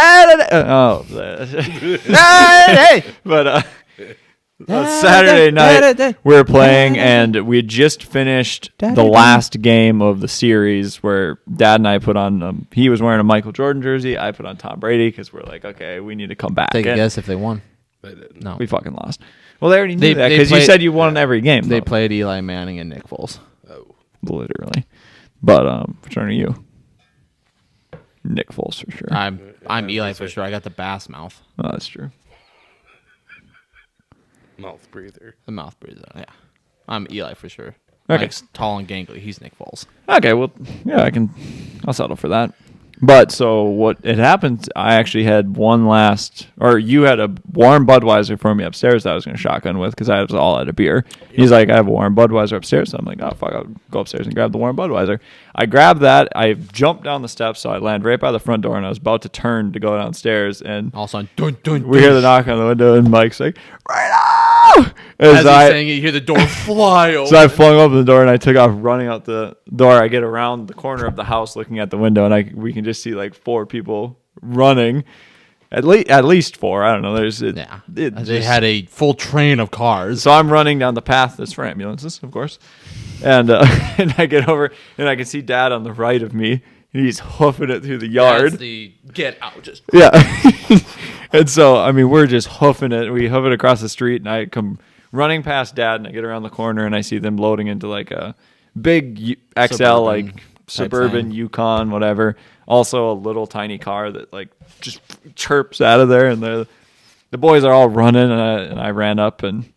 Saturday night we were playing, and we had just finished the last game of the series where Dad and I put on. He was wearing a Michael Jordan jersey. I put on Tom Brady because we're like, okay, we need to come back. Take a And guess if they won. No, we fucking lost. Well, they already knew They- that they because you played- said you won every game. they though. played Eli Manning and Nick Foles. Literally. But which one are you? Nick Foles for sure. I'm Eli for sure. I got the bass mouth, Oh, that's true. Mouth breather. the mouth breather. Yeah, I'm Eli for sure. Okay. Mike's tall and gangly. He's Nick Foles. Okay, well, yeah, I'll settle for that. But so what it happened, I actually had you had a warm Budweiser for me upstairs that I was going to shotgun with because I was all out of beer. He's like, I have a warm Budweiser upstairs. So I'm like, oh, fuck, I'll go upstairs and grab the warm Budweiser. I grabbed that. I jumped down the steps, so I land right by the front door, and I was about to turn to go downstairs, and All of a sudden, dun, dun, we hear the knock on the window, and Mike's like, right now! As he's saying it, you hear the door fly open. So I flung open the door and I took off running out the door. I get around the corner of the house looking at the window, and we can just see like 4 people running. At least 4. I don't know. They had a full train of cars. So I'm running down the path that's for ambulances, of course. And and I get over and I can see Dad on the right of me. And he's hoofing it through the yard. That's the get out. Just Yeah. And so, I mean, we're just hoofing it. We hoof it across the street, and I come running past Dad, and I get around the corner, and I see them loading into like a big XL, suburban Yukon, whatever. Also a little tiny car that like just chirps out of there, and the boys are all running, and I ran up and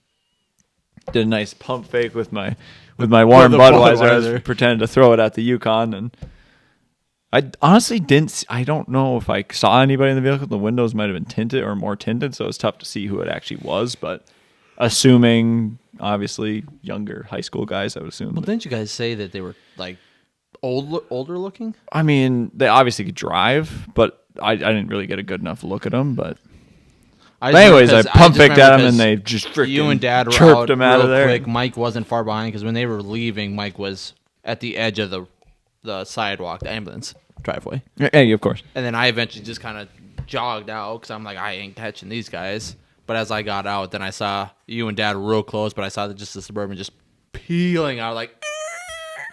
did a nice pump fake with my warm the Budweiser. I Budweiser. was pretending to throw it at the Yukon, and I honestly didn't. I don't know if I saw anybody in the vehicle. The windows might have been tinted or more tinted, so it's tough to see who it actually was. But assuming, obviously, younger high school guys, I would assume. Well, didn't you guys say that they were like older looking? I mean, they obviously could drive, but I didn't really get a good enough look at them. But anyways, I pump faked at them, and they just freaking you and Dad were chirped out them out real of there. quick. Mike wasn't far behind because when they were leaving, Mike was at the edge of the sidewalk, the ambulance driveway. Yeah, of course. And then I eventually just kind of jogged out because I'm like, I ain't catching these guys. But as I got out, then I saw you and Dad real close, but I saw just the Suburban just peeling out like.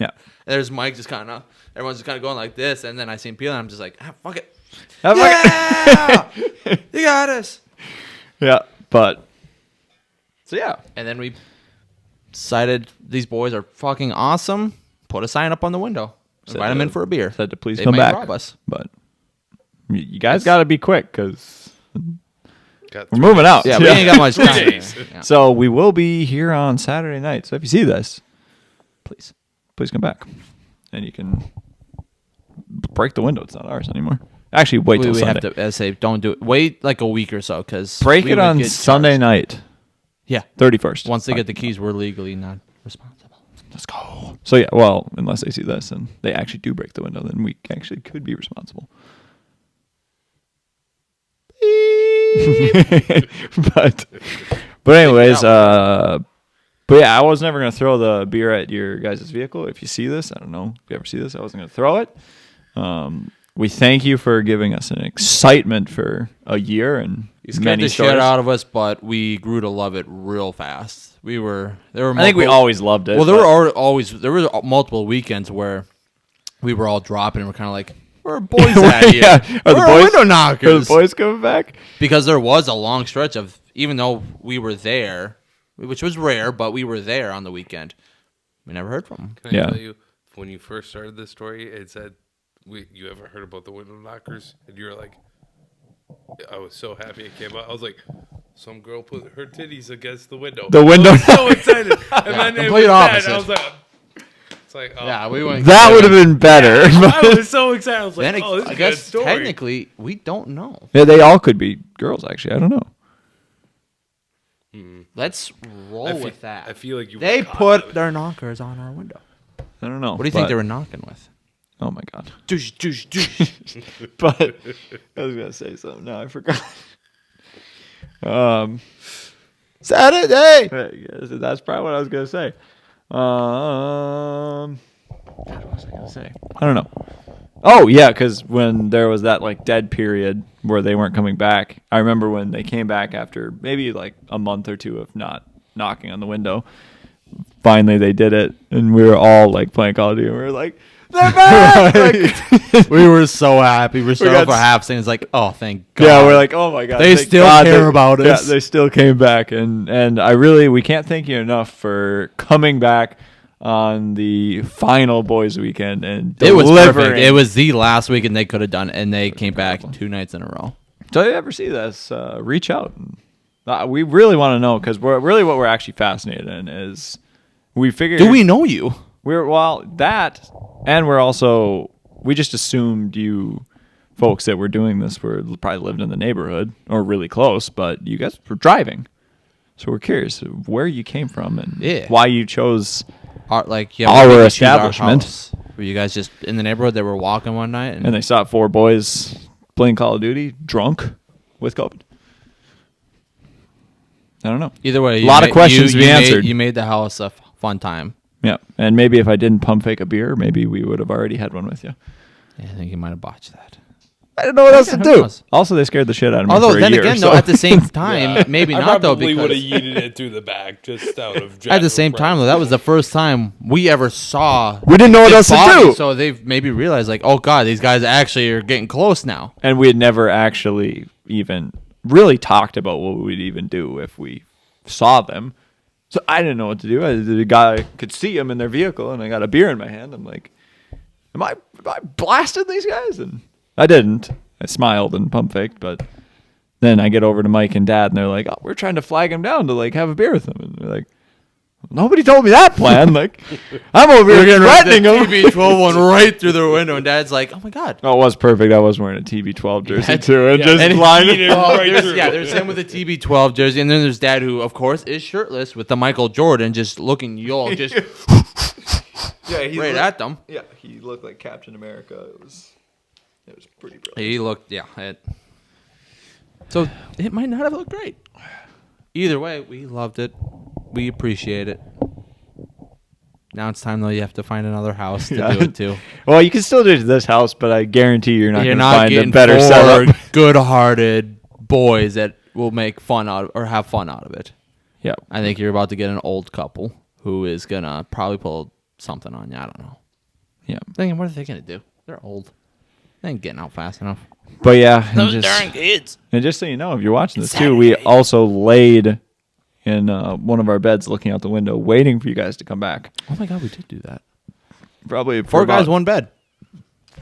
Yeah. There's Mike just kind of, everyone's just kind of going like this, and then I see him peeling. I'm just like, fuck it. I'm Yeah! You got us. Yeah, but so yeah. And then we decided these boys are fucking awesome. Put a sign up on the window. Invite them in for a beer. Said to please They come might back. rob us. But you guys got to be quick because Got we're moving out. Yeah, we ain't got much time. Yeah. So we will be here on Saturday night. So if you see this, please come back, and you can break the window. It's not ours anymore. Actually, wait till we Sunday. have to say, don't do it. Wait like a week or so because Break it on Sunday night, Yeah. 31st. Once they get the keys, we're legally not responsible. Let's go. So yeah, well, unless they see this and they actually do break the window, then we actually could be responsible. but anyways, but yeah, I was never gonna throw the beer at your guys' vehicle. If you see this, I don't know if you ever see this, I wasn't gonna throw it. We thank you for giving us an excitement for a year and You scared many the stories. shit out of us, but we grew to love it real fast. There were. I think we always loved it. Well, there but- were multiple weekends where we were all dropping and we're kind of like, where are boys at here? Yeah. Are the Where boys- window knockers? Are the boys coming back? Because there was a long stretch of, even though we were there, which was rare, but we were there on the weekend. We never heard from them. Can I Yeah. tell you, when you first started this story, it said, you ever heard about the window knockers? And you were like, I was so happy it came out. I was like, some girl put her titties against the window. The window I was so excited. And then it complete was that. opposite. I was like, it's like, oh. Yeah, we went. That would have been better. I was so excited. I was like, Then oh, this is I a good guess story. technically we don't know. Yeah, they all could be girls, actually. I don't know. Let's roll I fe- with that. I feel like you. They were caught put up. their knockers on our window. I don't know. What do you think they were knocking with? Oh my god. Douche, douche, douche. But I was gonna say something. No, I forgot. Saturday. That's probably what I was gonna say. What was I gonna say? I don't know. Oh yeah, because when there was that like dead period where they weren't coming back, I remember when they came back after maybe like a month or two of not knocking on the window. Finally, they did it, and we were all like playing Call of Duty, and we were like, "They're back!" Like, We were so happy. We started got for half saying it's like, oh, thank God. yeah, we're like, "Oh my god!" They thank still God care about us. Yeah, they still came back, and we can't thank you enough for coming back on the final boys' weekend and it was delivering. perfect. It was the last weekend they could have done, and they came back 2 nights in a row. So if you ever see this, reach out. We really want to know because what we're actually fascinated in is we figured. Do we know you? That, and we just assumed you folks that were doing this were probably lived in the neighborhood or really close, but you guys were driving. So we're curious where you came from and why you chose Our establishment. house. Were you guys just in the neighborhood that were walking one night? And they saw 4 boys playing Call of Duty, drunk, with COVID. I don't know. Either way, A lot of questions to be answered. You made the house a fun time. Yeah, and maybe if I didn't pump fake a beer, maybe we would have already had one with you. Yeah, I think you might have botched that. I didn't know what else to who do. knows? Also, they scared the shit out of me Although for a then year. again, so. though, at the same time, maybe I not though, probably would have because yeeted it through the back just out of. at the same time, though, that was the first time we ever saw. we didn't know what else this to body, do. So they've maybe realized, like, oh god, these guys actually are getting close now. And we had never actually even really talked about what we'd even do if we saw them. So I didn't know what to do. The guy could see them in their vehicle, and I got a beer in my hand. I'm like, am I blasting these guys? And I didn't. I smiled and pump faked, but Then I get over to Mike and Dad, and they're like, "Oh, we're trying to flag him down to like have a beer with him." And they're like, "Nobody told me that plan." Like, I'm over here threatening him. TB12 one right through the window, and Dad's like, "Oh my god." Oh, it was perfect. I was wearing a TB12 jersey Yeah, too, and yeah, just and he blinded. beat it right through. There's him with a TB12 jersey, and then there's Dad, who of course is shirtless with the Michael Jordan, just looking y'all just Yeah, he right at them. Yeah, he looked like Captain America. It was pretty brilliant. He looked, so it might not have looked great. Either way, we loved it. We appreciate it. Now it's time though. You have to find another house to do it too. Well, you can still do it to this house, but I guarantee you're not going to You're not find a getting better four setup. good-hearted boys that will make fun out of, or have fun out of it. Yeah, I think you're about to get an old couple who is gonna probably pull something on you. I don't know. yeah. Thinking, what are they gonna do? They're old. They ain't getting out fast enough. But yeah, and Those just, darn kids. and just so you know, if you're watching this too, we also laid in one of our beds, looking out the window, waiting for you guys to come back. Oh my god, we did do that. Probably for 4 guys, about- one bed,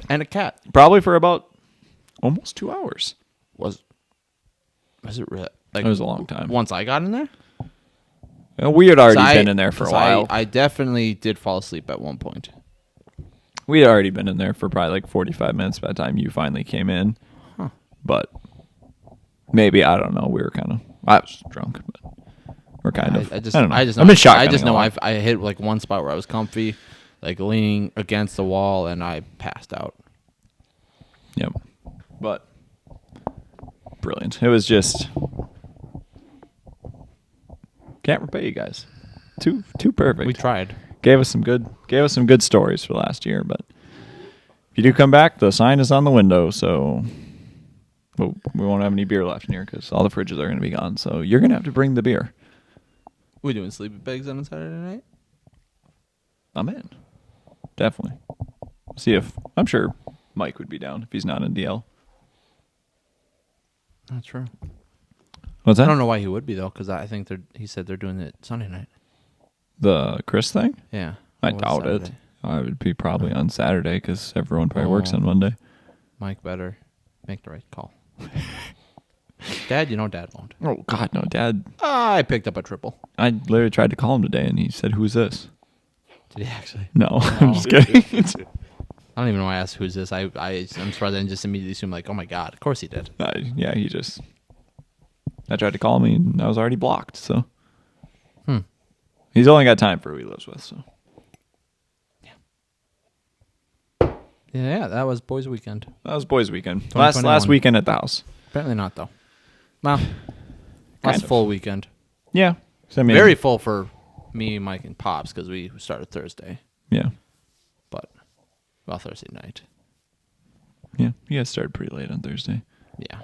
and a cat. Probably for about almost 2 hours. Was it really? Like, It was a long time. Once I got in there, We had already 'Cause been in there for a while. I definitely did fall asleep at one point. We had already been in there for probably like 45 minutes by the time you finally came in. Huh. But maybe, I don't know. We were kind of, I was drunk, but we're kind of, I just don't know. I just I've know, been shocked. I just know I hit like one spot where I was comfy, like leaning against the wall, and I passed out. Yep. But brilliant. It was just, can't repay you guys. Too perfect. We tried. Gave us some good stories for last year, but if you do come back, the sign is on the window, so we won't have any beer left in here because all the fridges are going to be gone. So you're going to have to bring the beer. We doing sleeping bags on a Saturday night? I'm in. Definitely. See if, I'm sure Mike would be down if he's not in DL. That's true. What's that? I don't know why he would be though, because I think he said they're doing it Sunday night. The Chris thing? Yeah. I Or doubt it. Saturday. I would be probably on Saturday because everyone probably works Oh. on Monday. Mike better make the right call. Dad, Dad won't. Oh, God, no. Dad, I picked up a triple. I literally tried to call him today, and he said, "Who's this?" Did he actually? No, I'm just kidding. I don't even know why I asked who's this. I'm surprised I didn't just immediately assume like, oh my god, of course he did. Yeah, he just... I tried to call me, and I was already blocked, so... He's only got time for who he lives with, so... Yeah, that was boys' weekend. That was boys' weekend. Last 2021. weekend at the house. Apparently not though. Well, Kind last of. full weekend. Yeah. So, I mean, Very full for me, Mike, and Pops because we started Thursday, Yeah. but Thursday night. Yeah. You guys started pretty late on Thursday. Yeah,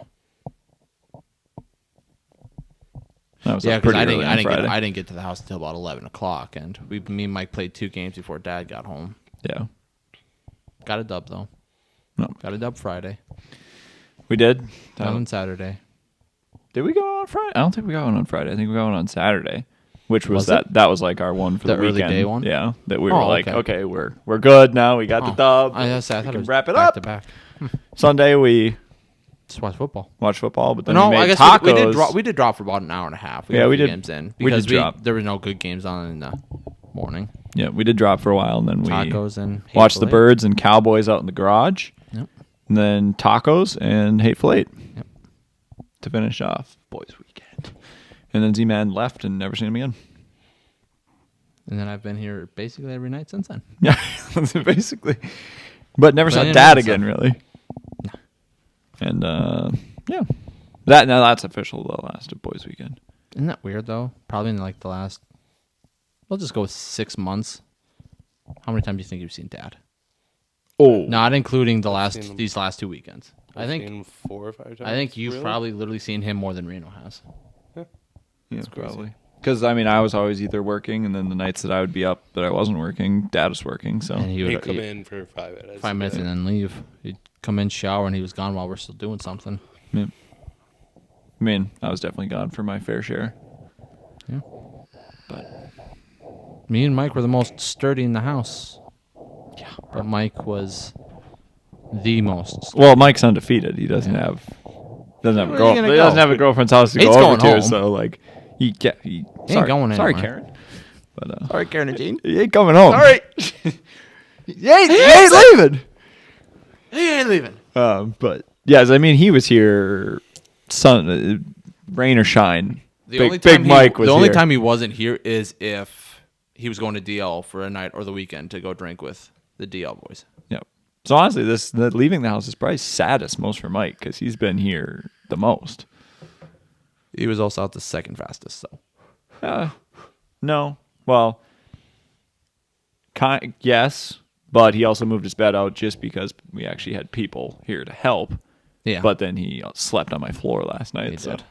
I was yeah, up because pretty early on Friday. I didn't get to the house until about 11:00, and me and Mike played 2 games before Dad got home. Yeah. Got a dub though. No. Got a dub Friday. We did. Done on Saturday. Did we go on Friday? I don't think we got one on Friday. I think we got one on Saturday, which was, Was that. it? That was like our one for the, The early weekend. day one? Yeah, that we were Oh, like, okay. okay, we're good now. We got the dub. I we thought it can was wrap it back up. to back. Sunday we Just watch football. watched football, but then No, we made I guess tacos. we did drop for about an hour and a half. Yeah, got we a few did- games in we did because drop. there were no good games on in the morning. Yeah, we did drop for a while, and then we Tacos and watched the Hateful Eight. Birds and Cowboys out in the garage, Yep. and then tacos and Hateful Eight Yep. to finish off boys' weekend. And then Z-Man left and never seen him again. And then I've been here basically every night since then. Yeah, basically. But never But saw I didn't Dad know so. again, really. And, yeah. Now that's official, the last of Boys Weekend. Isn't that weird though? Probably in like the last, we'll just go with 6 months. How many times do you think you've seen Dad? Oh. Not including seen him. these last 2 weekends. I I've think seen him 4 or 5 times. I think you've Really? probably literally seen him more than Reno has. Yeah, crazy. probably. Because, I was always either working, and then the nights that I would be up that I wasn't working, Dad was working, so. And he He'd would come in for 5 minutes. 5 minutes and then leave. He'd come in, shower, and he was gone while we're still doing something. Yeah. I mean, I was definitely gone for my fair share. Yeah. But, Me and Mike were the most sturdy in the house. Yeah. But Mike was the most. well, Mike's undefeated. He doesn't have doesn't have a Where are you gonna He doesn't go? have a girlfriend's house to He's go over going to, home. so like he ain't going sorry, anywhere. Karen. But Sorry, Karen and Jean. he ain't coming home. All right. he ain't leaving. He ain't leaving. But yes, I mean he was here, rain or shine. Big Mike was The only here. time he wasn't here is if he was going to DL for a night or the weekend to go drink with the DL boys. Yep. So honestly, the leaving the house is probably saddest most for Mike because he's been here the most. He was also out the second fastest, so. No. Well, yes, but he also moved his bed out just because we actually had people here to help. Yeah. But then he slept on my floor last night. He did.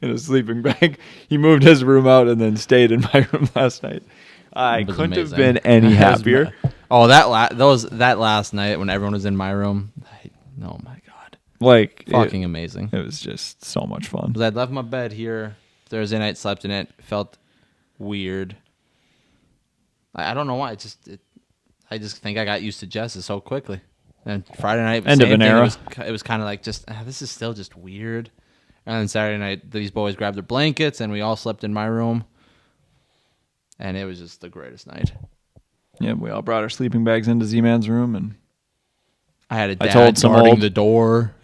In a sleeping bag. He moved his room out and then stayed in my room last night. I It was couldn't have amazing. been any happier. Oh, that last night when everyone was in my room. Oh my god. Like Fucking amazing. It was just so much fun. 'Cause I'd left my bed here Thursday night, slept in it, felt weird. I don't know why. I just think I got used to Jess's so quickly. And Friday night, End of same an thing. era. It was kind of like just this is still just weird. And then Saturday night, these boys grabbed their blankets and we all slept in my room. And it was just the greatest night. Yeah, we all brought our sleeping bags into Z-Man's room, and I had a I dad told some guarding old- the door.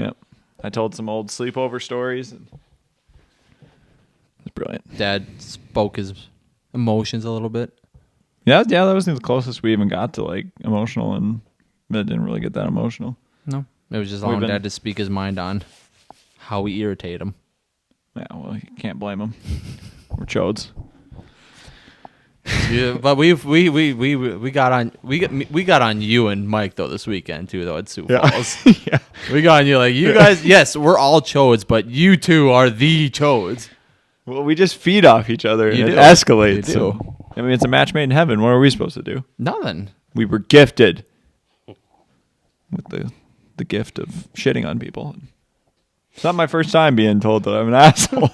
I told some old sleepover stories. And it was brilliant. Dad spoke his emotions a little bit. Yeah, that was the closest we even got to like emotional, and it didn't really get that emotional. No, it was just We've allowing been- Dad to speak his mind on how we irritate him. Yeah, well, you can't blame them. We're chodes. Yeah, but we got on you and Mike though this weekend too though at Sioux Falls. Yeah. We got on you like you guys. Yes, we're all chodes, but you two are the chodes. Well, we just feed off each other, and You it do. escalates. You do. I mean, it's a match made in heaven. What are we supposed to do? Nothing. We were gifted with the gift of shitting on people. It's not my first time being told that I'm an asshole.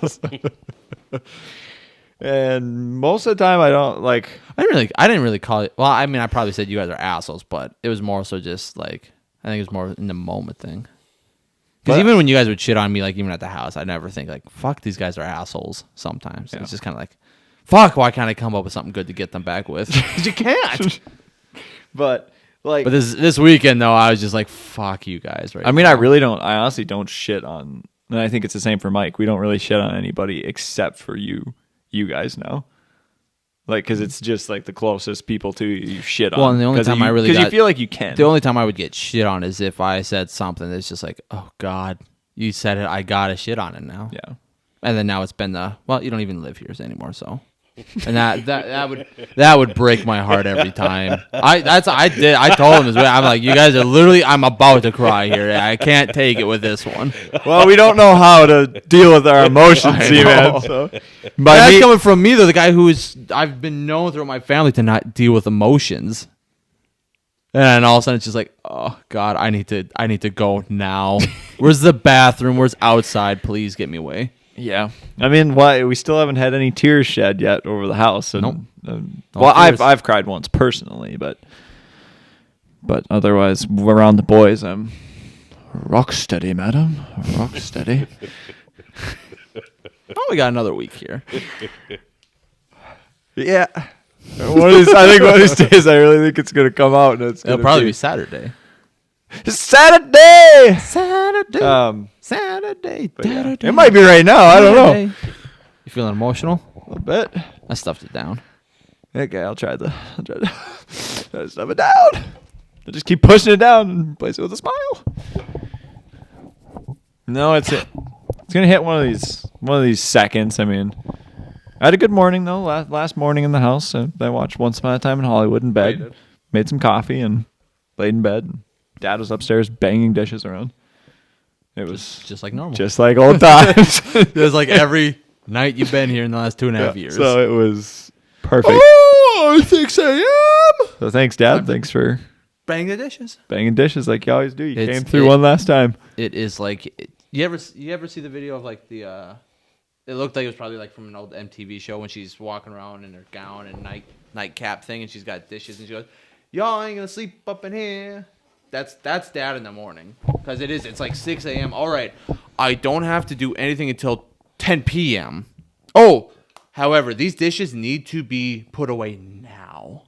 And most of the time, I don't like. I didn't really call it. Well, I mean, I probably said you guys are assholes, but it was more so just like I think it was more in the moment thing. Because But- even when you guys would shit on me, like even at the house, I never think like fuck these guys are assholes. Sometimes Yeah. it's just kind of like fuck. Why can't I come up with something good to get them back with? Because you can't. But like, But this weekend though, I was just like fuck you guys. Right. I mean, now. I honestly don't shit on, and I think it's the same for Mike. We don't really shit on anybody except for you guys now. Like, because it's just like the closest people to you shit on. Well, and the only time I really because you got- feel like you can. The only time I would get shit on is if I said something that's just like, oh God, you said it, I gotta shit on it now. Yeah. And then now it's been you don't even live here anymore, so. And that would break my heart every time. I told him as well. I'm like, you guys are literally. I'm about to cry here. I can't take it with this one. Well, we don't know how to deal with our emotions, I see, know. man. So, That's coming from me though, the guy I've been known throughout my family to not deal with emotions. And then all of a sudden it's just like, oh God, I need to go now. Where's the bathroom? Where's outside? Please get me away. yeah. I mean, why we still haven't had any tears shed yet over the house. And, Nope. Well, tears. I've cried once personally, but otherwise around the boys, I'm rock steady, madam, rock steady. Oh, we got another week here. Yeah. I think one of these days, I really think it's gonna come out, and it's It'll gonna probably be Saturday. Saturday. Saturday. Saturday. But yeah, it might be right now. I don't know. You feeling emotional? A little bit. I stuffed it down. Okay, I'll try to stuff it down. I'll just keep pushing it down and replace it with a smile. No, it's gonna hit one of these seconds. I mean, I had a good morning though. Last morning in the house, I watched Once Upon a Time in Hollywood in bed. Made some coffee and laid in bed. Dad was upstairs banging dishes around. It was Just like normal. just like old times. It was like every night you've been here in the last 2.5 years. So it was perfect. Oh, 6 a.m. So thanks, Dad. Thanks for Bang the dishes. banging dishes like you always do. You It's- came through one last time. It is like you ever see the video of like the it looked like it was probably like from an old MTV show when she's walking around in her gown and nightcap thing and she's got dishes and she goes, y'all ain't gonna sleep up in here. That's dad in the morning because it's like 6 a.m. All right, I don't have to do anything until 10 p.m. Oh, however, these dishes need to be put away now,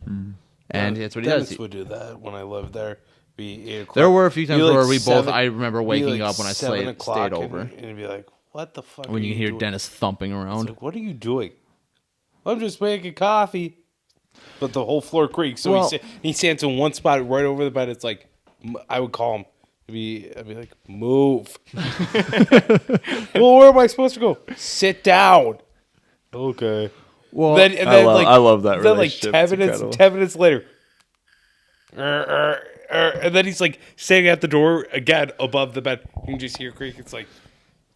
and that's what he Dennis does. would do that when I lived there. Be 8 o'clock. There were a few times Be like where we both. 7 I remember be waking like up when I 7 stayed o'clock over, and it'd be like, "What the fuck?" when are you can hear doing? Dennis thumping It's around. like, what are you doing? I'm just making coffee. But the whole floor creaks. So Well- he stands in one spot right over the bed. It's like, I would call him. I'd be like, move. Well, where am I supposed to go? Sit down. Okay. Well, Then, and then, I love that Then like relationship. 10 It's minutes, incredible. 10 minutes later. And then he's like standing at the door again above the bed. You can just hear creak. It's like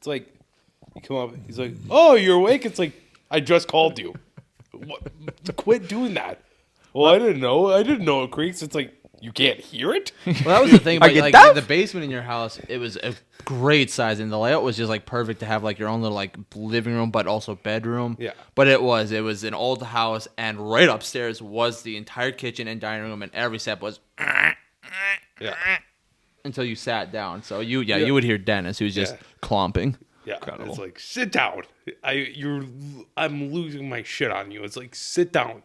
you come up. He's like, "Oh, you're awake." It's like, I just called you. What? Quit doing that. Well, I didn't know. I didn't know it creaks. It's like you can't hear it. Well, that was the thing about get like that? the basement in your house. It was a great size, and the layout was just like perfect to have like your own little like living room, but also bedroom. Yeah. But it was an old house, and right upstairs was the entire kitchen and dining room, and every step was Yeah. until you sat down. So you would hear Dennis, who's just Yeah. clomping. Yeah. Incredible. It's like, sit down. I'm losing my shit on you. It's like, sit down.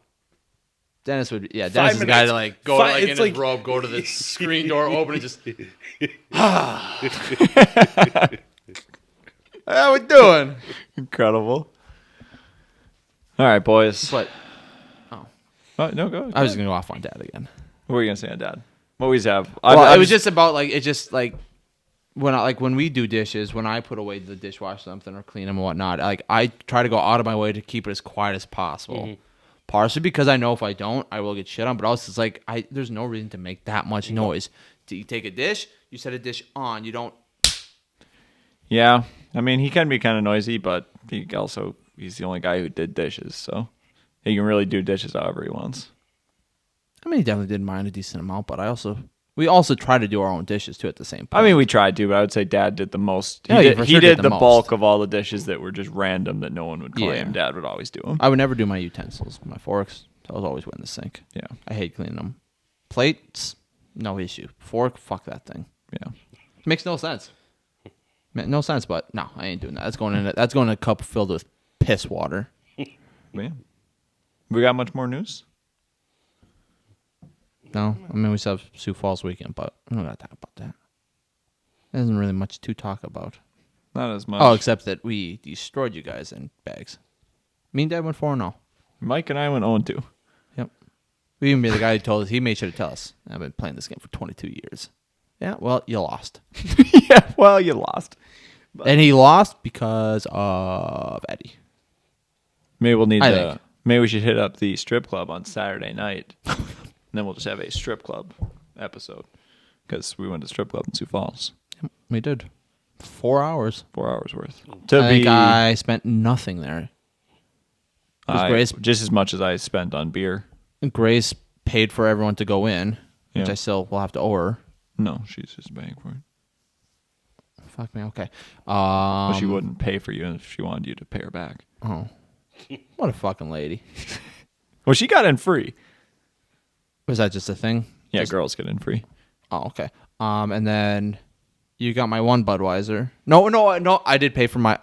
Dennis would Dennis 5 is the guy minutes. to like go like in It's his like- robe, go to the screen door, open it, just how we doing? Incredible. All right, boys. But Oh, no, go. I was just gonna go off on Dad again. What were you gonna say on Dad? What always have? Well, it was just about like it's just like when we do dishes, when I put away the dishwasher something or clean them and whatnot, like I try to go out of my way to keep it as quiet as possible. Partially because I know if I don't, I will get shit on. But also, it's like there's no reason to make that much noise. You take a dish, you set a dish on. You don't. Yeah, I mean he can be kind of noisy, but he's the only guy who did dishes, so he can really do dishes however he wants. I mean, he definitely did mind a decent amount, but we also try to do our own dishes too at the same point. I mean, we tried to, but I would say Dad did the most. Yeah, he for He sure did did the the bulk most. of all the dishes that were just random that no one would claim. Yeah. Dad would always do them. I would never do my utensils, my forks. I was always in the sink. Yeah, I hate cleaning them. Plates, no issue. Fork, fuck that thing. yeah. Makes no sense. No sense, but no, I ain't doing that. That's going in a cup filled with piss water. Man, we got much more news? No, I mean we still have Sioux Falls weekend, but we don't got to talk about that. There isn't really much to talk about. Not as much. Oh, except that we destroyed you guys in bags. Me and Dad went 4-0. Mike and I went 0-2. Yep. We even made the guy who told us. He made sure to tell us. I've been playing this game for 22 years. Yeah, well, you lost. Yeah, well, you lost. And he lost because of Eddie. Maybe we'll need I to. think. Maybe we should hit up the strip club on Saturday night, and then we'll just have a strip club episode because we went to strip club in Sioux Falls. We did. 4 hours. 4 hours worth. I think I spent nothing there. Grace- just as much as I spent on beer. Grace paid for everyone to go in, which Yeah. I still will have to owe her. No, she's just paying for it. Fuck me, okay. But she wouldn't pay for you if she wanted you to pay her back. Oh. What a fucking lady. Well, she got in free. Was that just a thing? Yeah, Just- girls get in free. Oh, okay. And then you got my one Budweiser. No, I did pay for one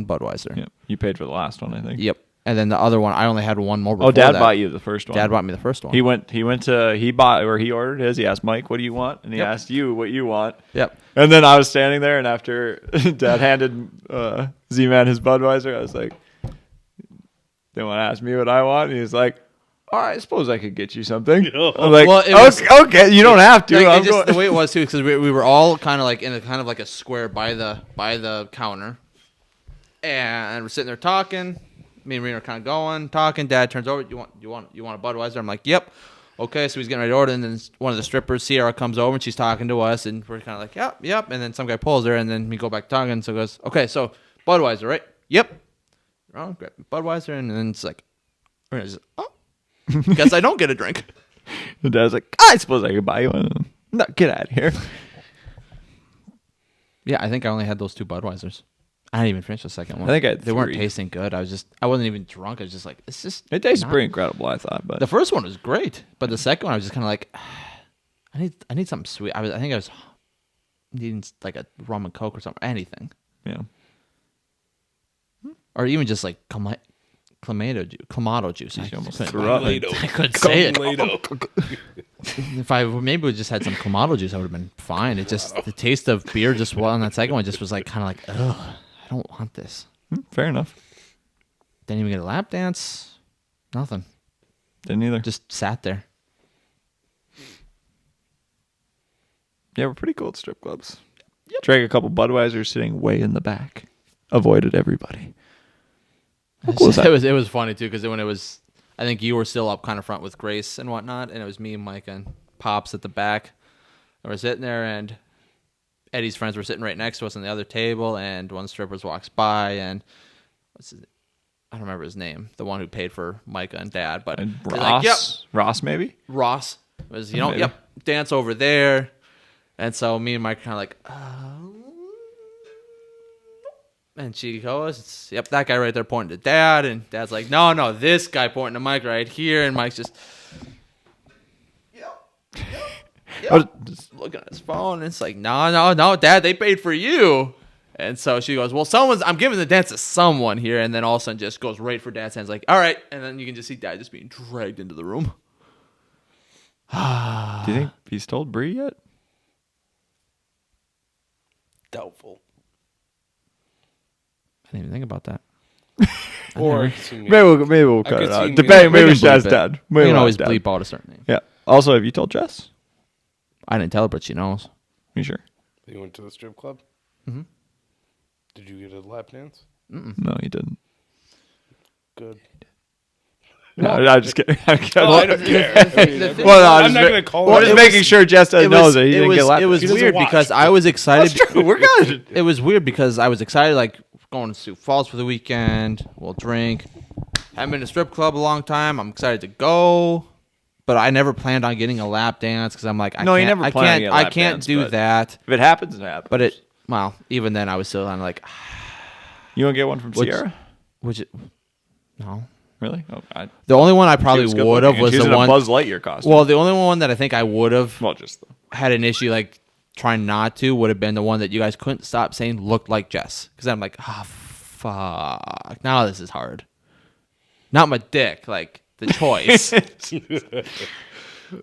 Budweiser. Yeah, you paid for the last one, I think. Yep. And then the other one, I only had one more before Oh, Dad that. bought you the first one. Dad bought me the first one. He ordered his. He asked Mike, "What do you want?" And he Yep. asked you what you want. Yep. And then I was standing there, and after Dad handed Z-Man his Budweiser, I was like, "They want to ask me what I want?" And he was like, "All right, I suppose I could get you something." I'm like, Well, it was- okay, you don't have to. Like, I'm it just, going- the way it was too, because we were all kind of like in a kind of like a square by the counter, and we're sitting there talking. Me and Rena are kind of going, talking. Dad turns over. You want a Budweiser? I'm like, yep. Okay, so he's getting ready to order, and then one of the strippers, Sierra, comes over and she's talking to us, and we're kind of like, yep. And then some guy pulls her, and then we go back talking. So he goes, okay, so Budweiser, right? Yep. Oh, grab Budweiser, and then it's like, Rena's like, oh, guess I don't get a drink. And Dad's like, I suppose I could buy you one. No, get out of here. Yeah, I think I only had those two Budweisers. I didn't even finish the second one. I think I had they weren't 3. tasting good. I wasn't even drunk. I was just like, it's just. It tastes not- pretty incredible, I thought. But The first one was great, but the second one I was just kind of like, I need something sweet. I think I was needing like a rum and coke or something, anything, Yeah. or even just like clamato juice. You almost couldn't- threw up. I couldn't say it. Lato. If I maybe just had some clamato juice, I would have been fine. It just the taste of beer just on that second one just was like kind of like, ugh, I don't want this. Fair enough. Didn't even get a lap dance. Nothing. Didn't either. Just sat there. Yeah, we're pretty cool at strip clubs. Drank a couple Budweisers sitting way in the back. Avoided everybody. How cool is that? It was funny too because when it was, I think you were still up kind of front with Grace and whatnot, and it was me and Mike and Pops at the back. And we're sitting there, and Eddie's friends were sitting right next to us on the other table, and one stripper walks by, and I don't remember his name, the one who paid for Micah and Dad, but And they're Ross? like, yep, Ross, maybe? Ross was, Maybe. yep, dance over there. And so me and Mike kind of like, and she goes, yep, that guy right there pointing to Dad. And Dad's like, no, this guy pointing to Mike right here. And Mike's just, just looking at his phone. And it's like, no, Dad, they paid for you. And so she goes, well, I'm giving the dance to someone here. And then all of a sudden just goes right for Dad's hands, like, all right. And then you can just see Dad just being dragged into the room. Do you think he's told Bree yet? Doubtful. I didn't even think about that. Or Maybe we'll cut could it out. see Depending, We maybe can we should ask bleep it. Dad. We Maybe can we'll always ask Dad. bleep out a certain name. Yeah. Also, have you told Jess? I didn't tell her, but she knows. You sure? You went to the strip club? Mm-hmm. Did you get a lap dance? No, he didn't. Good. No, I'm just kidding. I'm kidding. I don't care. I mean, Well, no, I'm not going to call Well, her. just making sure Jess knows that he it didn't was, get lap it was dance. She doesn't weird watch. because I was excited. We're good. It was weird because I was excited, like going to Sioux Falls for the weekend. We'll drink. Haven't been to a strip club a long time. I'm excited to go, but I never planned on getting a lap dance because I'm like, No, you never planned on getting a I lap can't dance, do but- that. If it happens, it happens. But even then, I was still kind of like, You want to get one from Which- Sierra? no. Really? Oh, The only one I probably she was good would looking, have was and she the in a one. Buzz Lightyear costume. Well, the only one that I think I would have Well, just had an issue like trying not to would have been the one that you guys couldn't stop saying looked like Jess, because I'm like, fuck, now this is hard. Not my dick, like the choice.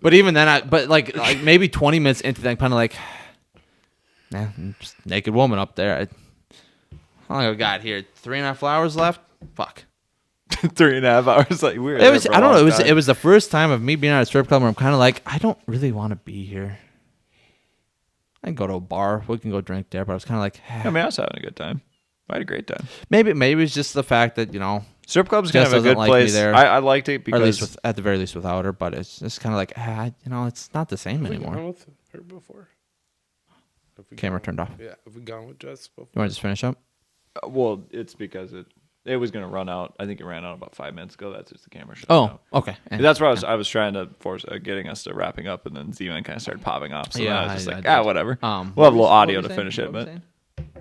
But even then, like maybe 20 minutes into that, kind of like, nah, just naked woman up there. How long have I got here? 3.5 hours left. Fuck. 3.5 hours. Like weird. It was. I don't know. It was the first time of me being at a strip club where I'm kind of like, I don't really want to be here. I can go to a bar. We can go drink there. But I was kind of like, I mean, I was having a good time. I had a great time. maybe it's just the fact that Strip club's Jess kind of a doesn't good like me place. there. I liked it or because at least at the very least without her. But it's just kind of like, it's not the same Have we anymore. gone with her before? Have we Camera gone- turned off. Yeah. Have we gone with Jess before? You want to just finish up? well, it's because it was going to run out. I think it ran out about 5 minutes ago. That's just the camera shut Oh, down. okay. That's where I was trying to force getting us to wrapping up, and then Z-Man kind of started popping off. So Yeah, then I was just I like, did. whatever. What we'll have a were little you audio to saying? finish it, What were you but saying?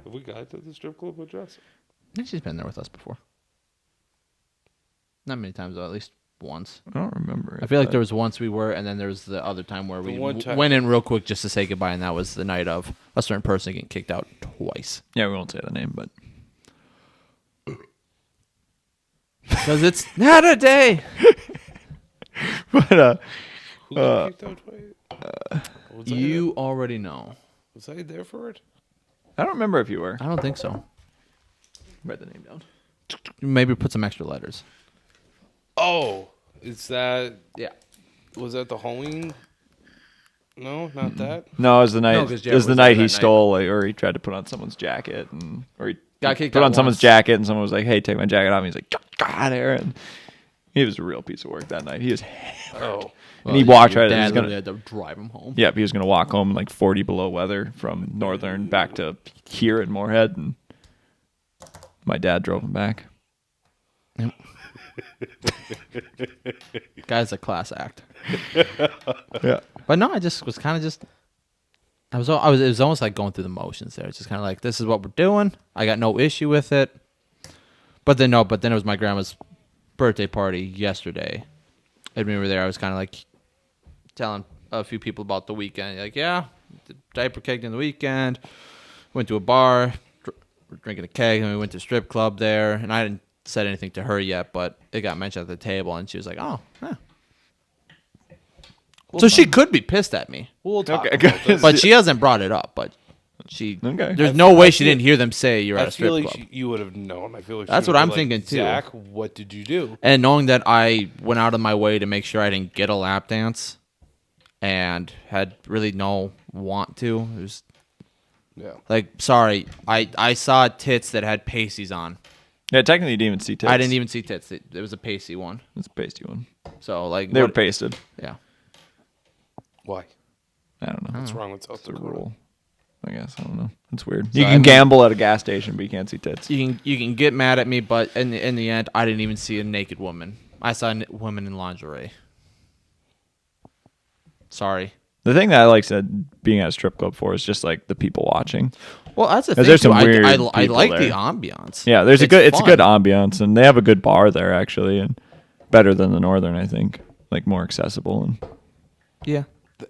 Have we gone to the strip club with Jess? I think she's been there with us before. Not many times though, at least once. I don't remember. I feel like there was once we were, and then there was the other time where The we one time- went in real quick just to say goodbye, and that was the night of a certain person getting kicked out twice. Yeah, we won't say the name, but Because it's not a day. but Who got kicked out twice? Was I You already know. Was I there for it? I don't remember if you were. I don't think so. Write the name down. Maybe put some extra letters. Oh, is that? Yeah. Was that the Halloween? No, not that. No, it was the night. No, 'cause it Jared was the was night there he that night. stole, or he tried to put on someone's jacket, or he Got kicked put out on someone's once. jacket, and someone was like, "Hey, take my jacket off." And he's like, "Get out of here!" And he was a real piece of work that night. He was, Oh, and he walked right. Dad He was gonna, literally had to drive him home. yeah, he was gonna walk home in like 40 below weather from Northern back to here in Moorhead, and my dad drove him back. Guy's a class act. Yeah, But no, I just was kind of just. It was almost like going through the motions there. It's just kind of like, this is what we're doing. I got no issue with it. But then it was my grandma's birthday party yesterday. And we were there. I was kind of like telling a few people about the weekend. Like, yeah, diaper kegged in the weekend. Went to a bar, drinking a keg, and we went to a strip club there. And I didn't said anything to her yet, but it got mentioned at the table, and she was like, "Oh, yeah." So she could be pissed at me, We'll talk Okay, about good. this. but she hasn't brought it up. But she, Okay. there's no way she didn't hear them say you're at I a strip feel like club. you would have known. I feel like That's she what would I'm be thinking, too. Zach, what did you do? And knowing that I went out of my way to make sure I didn't get a lap dance, and had really no want to. It was Yeah. like, sorry, I saw tits that had pasties on. Yeah, technically you didn't even see tits. I didn't even see tits. It was a pasty one. It's a pasty one. So like They were what- pasted. Yeah. Why? I don't know. What's wrong with South It's a Dakota? rule. I guess I don't know. It's weird. So You I can mean- gamble at a gas station, but you can't see tits. You can get mad at me, but in the end, I didn't even see a naked woman. I saw a woman in lingerie. Sorry. The thing that I like said being at a strip club for is just like the people watching. Well, that's the 'Cause thing. there's Too. some weird I people like there. the ambiance. Yeah, it's a good fun. ambiance, and they have a good bar there actually, and better than the Northern, I think. Like more accessible and Yeah.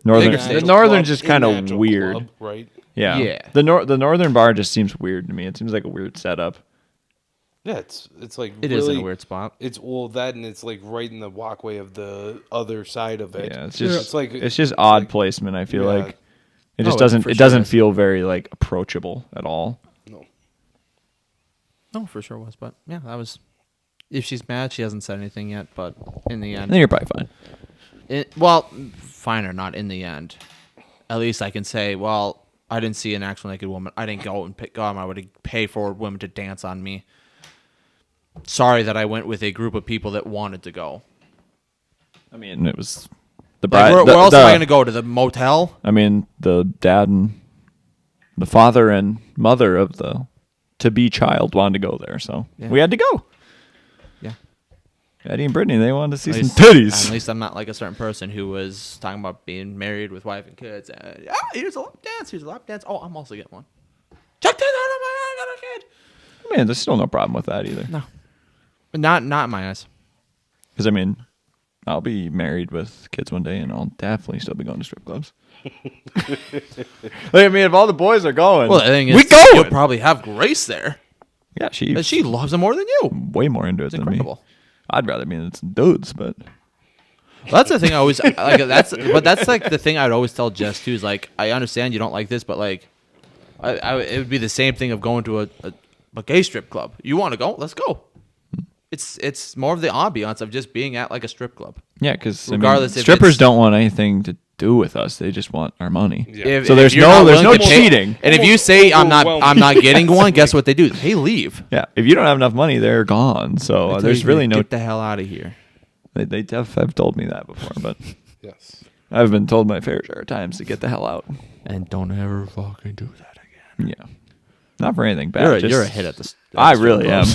Northern. Bigger The stage. Northern's just kind of Natural weird. club, right? Yeah. Yeah. The Northern bar just seems weird to me. It seems like a weird setup. Yeah, it's like It really, is in a weird spot. It's that, and it's like right in the walkway of the other side of it. Yeah, it's just it's just odd like- placement. I feel Yeah. like it just Oh, doesn't for it sure doesn't is. feel very like approachable at all. No. No, for sure was. But yeah, that was. If she's mad, she hasn't said anything yet. But in the I end, think you're probably fine. well, fine or not. In the end, at least I can say, well, I didn't see an actual naked woman. I didn't go and go out my way to pay for women to dance on me. Sorry that I went with a group of people that wanted to go. I mean, it was the Like, bride. where else am I going to go? To the motel? I mean, the dad and the father and mother of the to-be child wanted to go there, so Yeah. we had to go. Yeah. Eddie and Brittany, they wanted to see At some least- titties. At least I'm not like a certain person who was talking about being married with wife and kids. And, here's a lap dance. Here's a lap dance. Oh, I'm also getting one. Check that out. Oh my God, I got a kid. Man, there's still no problem with that either. No. Not in my eyes. Because, I mean, I'll be married with kids one day, and I'll definitely still be going to strip clubs. Like, I mean, if all the boys are going, Well, the thing is, we go. you'll probably have Grace there. Yeah, But she loves him more than you. way more into it It's than incredible. me. I'd rather be in some dudes, but Well, that's the thing I always like. That's like the thing I'd always tell Jess too. Is like, I understand you don't like this, but like, it would be the same thing of going to a gay strip club. You want to go? Let's go. It's more of the ambiance of just being at like a strip club. yeah, because Regardless if strippers it's- don't want anything to do with us; they just want our money. Yeah. So there's you're not no willing to pay- cheating. And if you say I'm not Overwhelming. getting one, guess what they do? They leave. Yeah, if you don't have enough money, they're gone. So They tell there's you, really no. get the hell out of here. They have told me that before, but Yes. I've been told my fair share of times to get the hell out. And don't ever fucking do that again. Yeah, not for anything bad. You're a just- hit at this. I really am.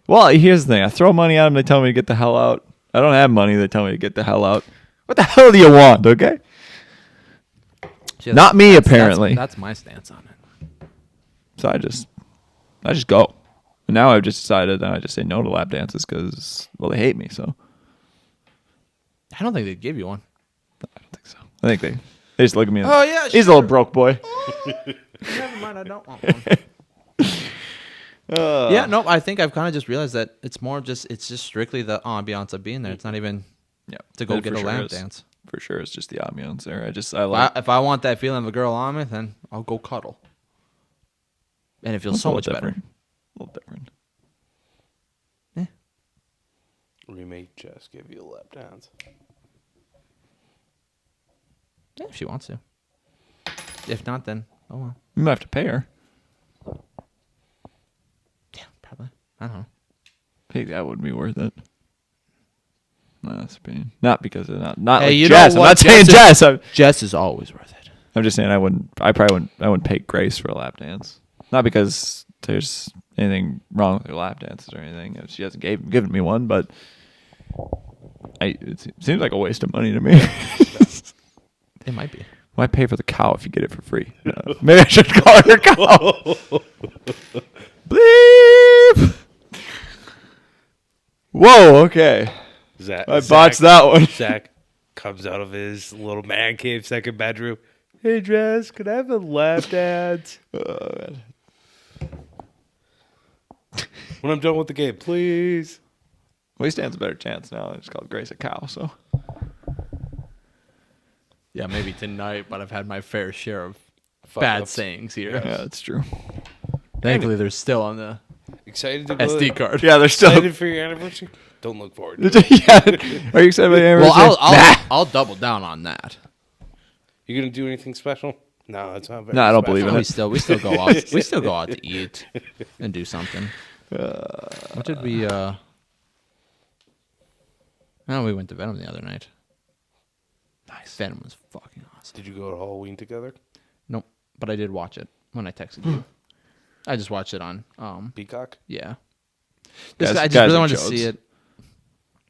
Well, here's the thing: I throw money at them, they tell me to get the hell out. I don't have money, they tell me to get the hell out. What the hell do you want? Okay. Not me, apparently. That's my stance on it. So I just go. And now I've just decided that I just say no to lap dances because, well, they hate me. So I don't think they'd give you one. I don't think so. I think they just look at me. Oh, yeah, he's a little broke boy. Never mind, I don't want one. Yeah, no, I think I've kind of just realized that it's just strictly the ambiance of being there. It's not even Yeah, to go it get for a sure lap is. dance. For sure, it's just the ambiance there. I like. If I want that feeling of a girl on me, then I'll go cuddle. And it feels It's so a much little better. different. A little different. Remake Jess give you a lap dance. Yeah, if she wants to. If not, then oh well. You might have to pay her. Yeah, probably. I don't know. I think that would be worth it. No, that's pain. Not because of not Hey, like you know Jess. I'm what? not saying Jess Jess. Jess is always worth it. I'm just saying I wouldn't pay Grace for a lap dance. Not because there's anything wrong with her lap dances or anything. She hasn't given me one, but it seems like a waste of money to me. It might be. Why pay for the cow if you get it for free? Maybe I should call her cow. Bleep. Whoa. Okay. Zach, I botched that one. Zach, comes out of his little man cave second bedroom. Hey, Jess, could I have a lap dance? Man. When I'm done with the game, please. Well, he stands a better chance now. It's called Grace a Cow, so. Yeah, maybe tonight, but I've had my fair share of Fuck bad ups. sayings here. Yeah, that's true. Thankfully, they're still on the Excited to go SD card. Yeah, they're still. Excited for your anniversary? Don't look forward to it. Yeah. Are you excited about your Well, anniversary? I'll double down on that. You gonna do anything special? No, it's not very No, I don't special. believe in No, it. we still go out. We still go out to eat and do something. What did we? No, we went to Venom the other night. Nice. Venom was fucking awesome. Did you go to Halloween together? Nope, but I did watch it when I texted you. I just watched it on. Peacock? Yeah. Guys- I just guys really are wanted to chodes. see it.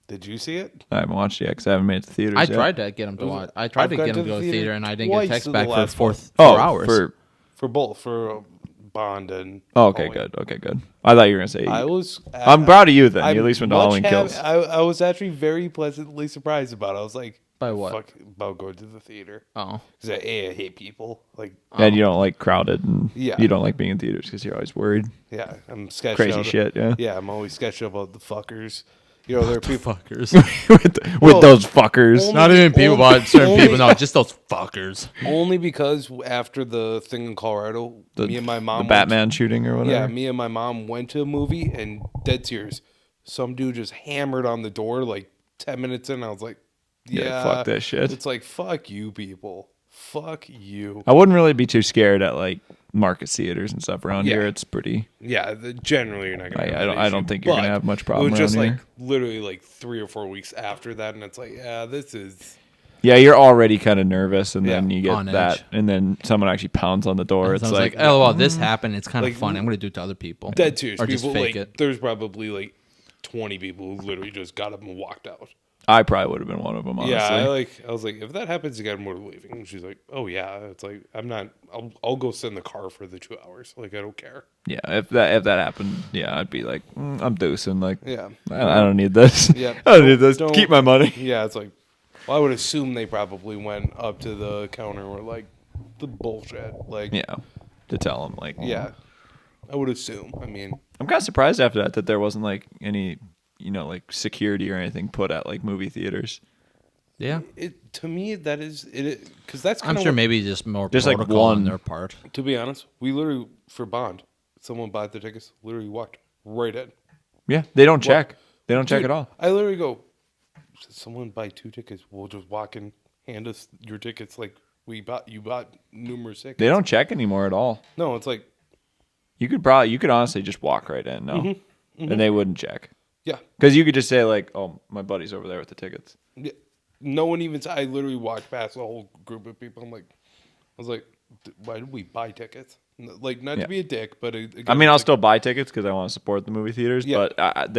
Did you see it? I haven't watched it yet because I haven't made it to theaters I yet. tried to get him to watch. I tried I've to gone get to him to the go to the theater theater, and I didn't get a twice text in the back for last four month. hours. For both, for Bond and Okay, Halloween. good. Okay, good. I thought you were gonna say. I was. I'm proud of you then. I'm You at least went to much Halloween Kills. I was actually very pleasantly surprised about it. I was like, By what? Fuck about going to the theater. Oh, Because I hate people. Like, And you don't like crowded, and Yeah. you don't like being in theaters because you're always worried. yeah, I'm sketched Crazy out. shit, yeah. Yeah, I'm always sketched about the fuckers. You know, there are people. fuckers. with Well, those fuckers. only- Not even people, only- but certain only- people. No, just those fuckers. Only because after the thing in Colorado, me and my mom. the went Batman shooting or to- whatever. Yeah, me and my mom went to a movie and dead serious. Some dude just hammered on the door like 10 minutes in. I was like, yeah, fuck that shit. It's like, fuck you people. Fuck you. I wouldn't really be too scared at like Marcus theaters and stuff around Yeah. here. It's pretty. Yeah, generally you're not gonna. Have I an don't issue, think you're gonna but have much problem It was around just here. like literally like 3 or 4 weeks after that, and it's like, yeah, this is. Yeah, you're already kind of nervous, and Yeah, then you on get that, edge. and then someone actually pounds on the door. It's So I was like, oh well, this happened. It's kind of Like, funny. I'm gonna do it to other people. Dead serious. or just People, fake like, it. There's probably like 20 people who literally just got up and walked out. I probably would have been one of them. Honestly, Yeah, I was like, if that happens again, we're leaving. And she's like, oh yeah. It's like, I'm not. I'll go sit in the car for the 2 hours. Like, I don't care. yeah. If that happened, yeah, I'd be like, I'm deucing. Like, Yeah. I don't need this. Yeah. I don't need this. Don't- Keep my money. Yeah, it's like, well, I would assume they probably went up to the counter and were like, the bullshit. Like, Yeah, to tell them like, yeah. I would assume. I mean, I'm kind of surprised after that there wasn't like any, like security or anything put at like movie theaters. Yeah, it to me that is it because that's kind I'm of sure maybe just more There's, like, protocol on one- their part. To be honest, we literally for Bond, someone bought the tickets, literally walked right in. Yeah, they don't check. They don't check Dude, at all. I literally go, someone buy 2 tickets. We'll just walk in, hand us your tickets. Like you bought numerous tickets. They don't check anymore at all. No, it's like You could honestly just walk right in, no, and they wouldn't check yeah, because you could just say like, oh, my buddy's over there with the tickets. yeah. No one even. I literally walked past a whole group of people. I was like, why did we buy tickets? Like not Yeah. to be a dick, but again, I mean, I'll like, still buy tickets because I want to support the movie theaters, Yeah. but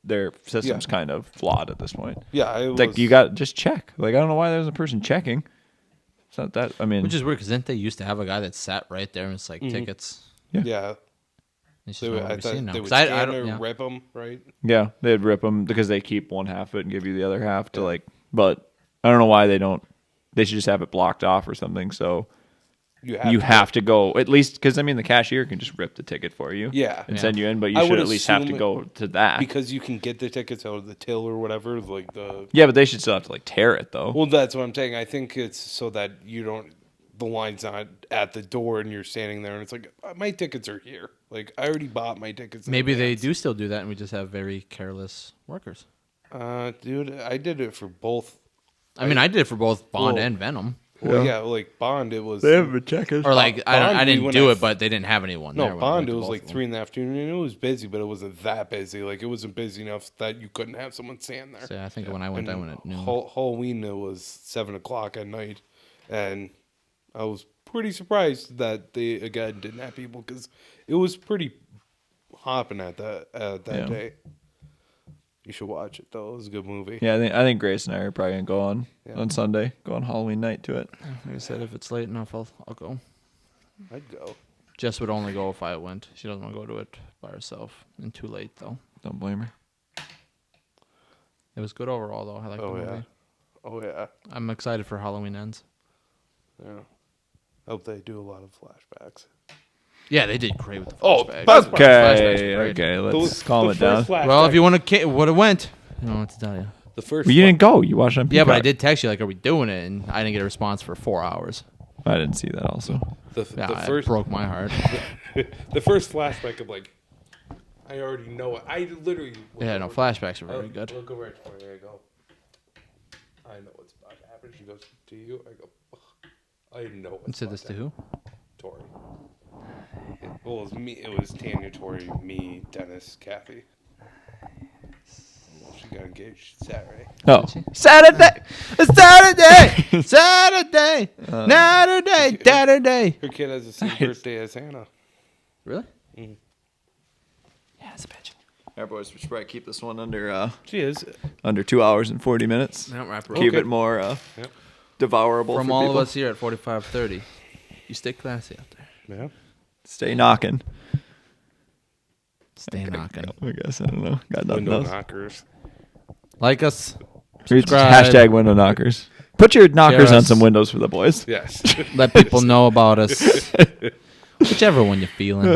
their system's kind of flawed at this point. yeah, it It's like was- you got just check. Like I don't know why there's a person checking. It's not that. I mean, Which is weird because didn't they used to have a guy that sat right there and it's like tickets? yeah. It's just They not would, what I we're thought seeing now. they 'Cause would I scan don't- or yeah. rip them, right? yeah, they'd rip them because they keep one half of it and give you the other half to like. But I don't know why they don't. They should just have it blocked off or something. So you have to go at least because I mean the cashier can just rip the ticket for you, Yeah. and Yeah. send you in. But you I should would at least have to assume go to that. because you can get the tickets out of the till or whatever. Like the Yeah, but they should still have to like tear it though. well, that's what I'm saying. I think it's so that you don't. The line's not at the door and you're standing there and it's like my tickets are here. Like I already bought my tickets. in Maybe they advance. do still do that, and we just have very careless workers. Dude. I did it for both. I mean, I did it for both Bond Well, and Venom. Well, yeah, like Bond, it was. been checking. Or like I Bond, we didn't went do at- it, but they didn't have anyone there. No, when I Bond. went It to was both like of them. 3 in the afternoon, and it was busy, but it wasn't that busy. Like it wasn't busy enough that you couldn't have someone stand there. So yeah, I think when I went at noon. Halloween it was 7 o'clock at night, and I was pretty surprised that they again didn't have people because it was pretty hopping at that Yeah. day. You should watch it though; it was a good movie. Yeah, I think Grace and I are probably gonna go on Yeah. Sunday, go on Halloween night to it. Like I said, if it's late enough, I'll go. I'd go. Jess would only go if I went. She doesn't want to go to it by herself. And too late though. Don't blame her. It was good overall though. I like Oh the yeah. movie. Oh yeah. I'm excited for Halloween Ends. Yeah. Hope they do a lot of flashbacks. Yeah, they did great with the Oh, flashbacks. best part. Okay, Flashbacks were great. okay. The- Let's calm the it down. first flashback- Well, if you want to, would have went. I don't know what to tell you. the first. Well, you didn't go. You watched it on Yeah, but I Peacock. did text you like, "Are we doing it?" And I didn't get a response for 4 hours. I didn't see that. Also, Yeah, the it first. broke my heart. The first flashback of like, I already know it. I literally. Yeah, no, flashbacks are very good. Look over at Tori. I go. I know what's about to happen. She goes to you. I go. Ugh. I know You what's said about this to to who? Tori. Well, it was me. It was Tanya, Tori, me, Dennis, Kathy. She got engaged Saturday. oh, Saturday, Saturday, Saturday, Saturday, Saturday. Her kid has the same birthday as Hannah. Really? Mhm. Yeah, it's a bitch. all right, boys. We should probably keep this one under She is. under 2 hours and 40 minutes. Don't wrap her Keep Okay. it more Yep. devourable From for all people. of us here at 4530. You stay classy out there. Yeah. Stay knocking. Stay knocking. I guess I don't know. Got nothing Window else. knockers. Like us. Read Subscribe. hashtag window knockers. Put your knockers Share on us. some windows for the boys. Yes. Let people know about us. Whichever one you're feeling.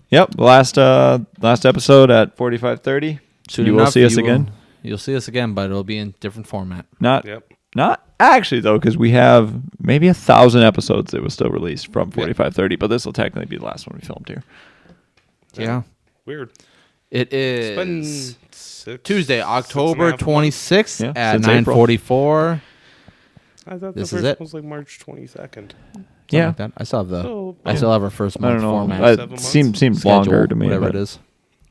Yep. Last episode at 45:30. Soon You will enough, see us you will- again. You'll see us again, but it'll be in different format. Not Yep. not actually though, because we have maybe 1,000 episodes that was still released from 45:30. But this will technically be the last one we filmed here. Yeah. Weird. It It's been is 6, Tuesday, 6.5 October months. 26th Yeah, at since April. 9:44. I thought This the is first it. one was like March 22nd. Yeah. Like that. I still have the. So, I still have our first I month don't know. format. 7 It months? seems schedule, longer to me. whatever but- it is.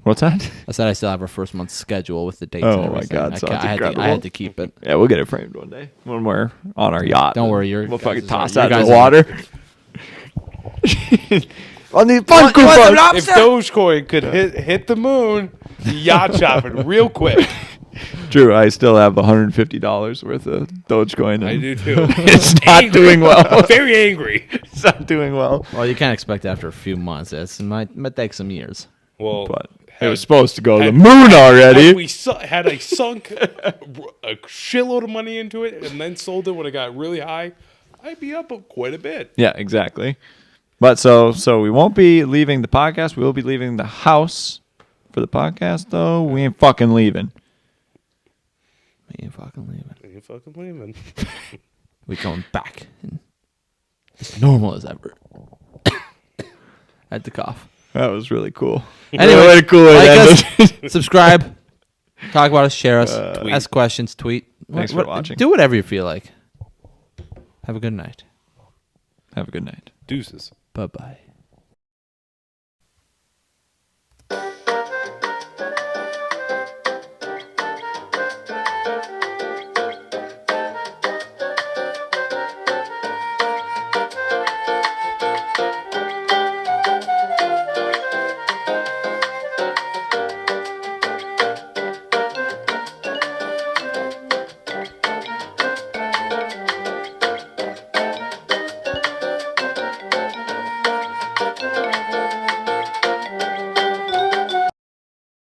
What's that? I said I still have our first month schedule with the dates. Oh and my everything. God, I, so ca- it's I, had to, I incredible. had to keep it. Yeah, we'll get it framed one day when we're on our yacht. Don't worry, your we'll fucking guys' toss are- that your in the guys water. On the fun Coupon. if Dogecoin could hit the moon, yacht shopping real quick. True, I still have $150 worth of Dogecoin. I and do too. It's not doing well. Very angry. It's not doing well. Well, you can't expect after a few months. It might take some years. Well, But it had- was supposed to go to the had- moon already. had I sunk a shitload of money into it and then sold it when it got really high, I'd be up quite a bit. Yeah, exactly. But so we won't be leaving the podcast. We will be leaving the house for the podcast, though. We ain't fucking leaving. We ain't fucking leaving. You fucking leaving. We coming back. As normal as ever. I had to cough. That was really cool. Anyway, Really cool way to like end us, subscribe, talk about us, share us, Tweet. ask questions, tweet. Thanks for watching. Do whatever you feel like. Have a good night. Have a good night. Deuces. Bye bye.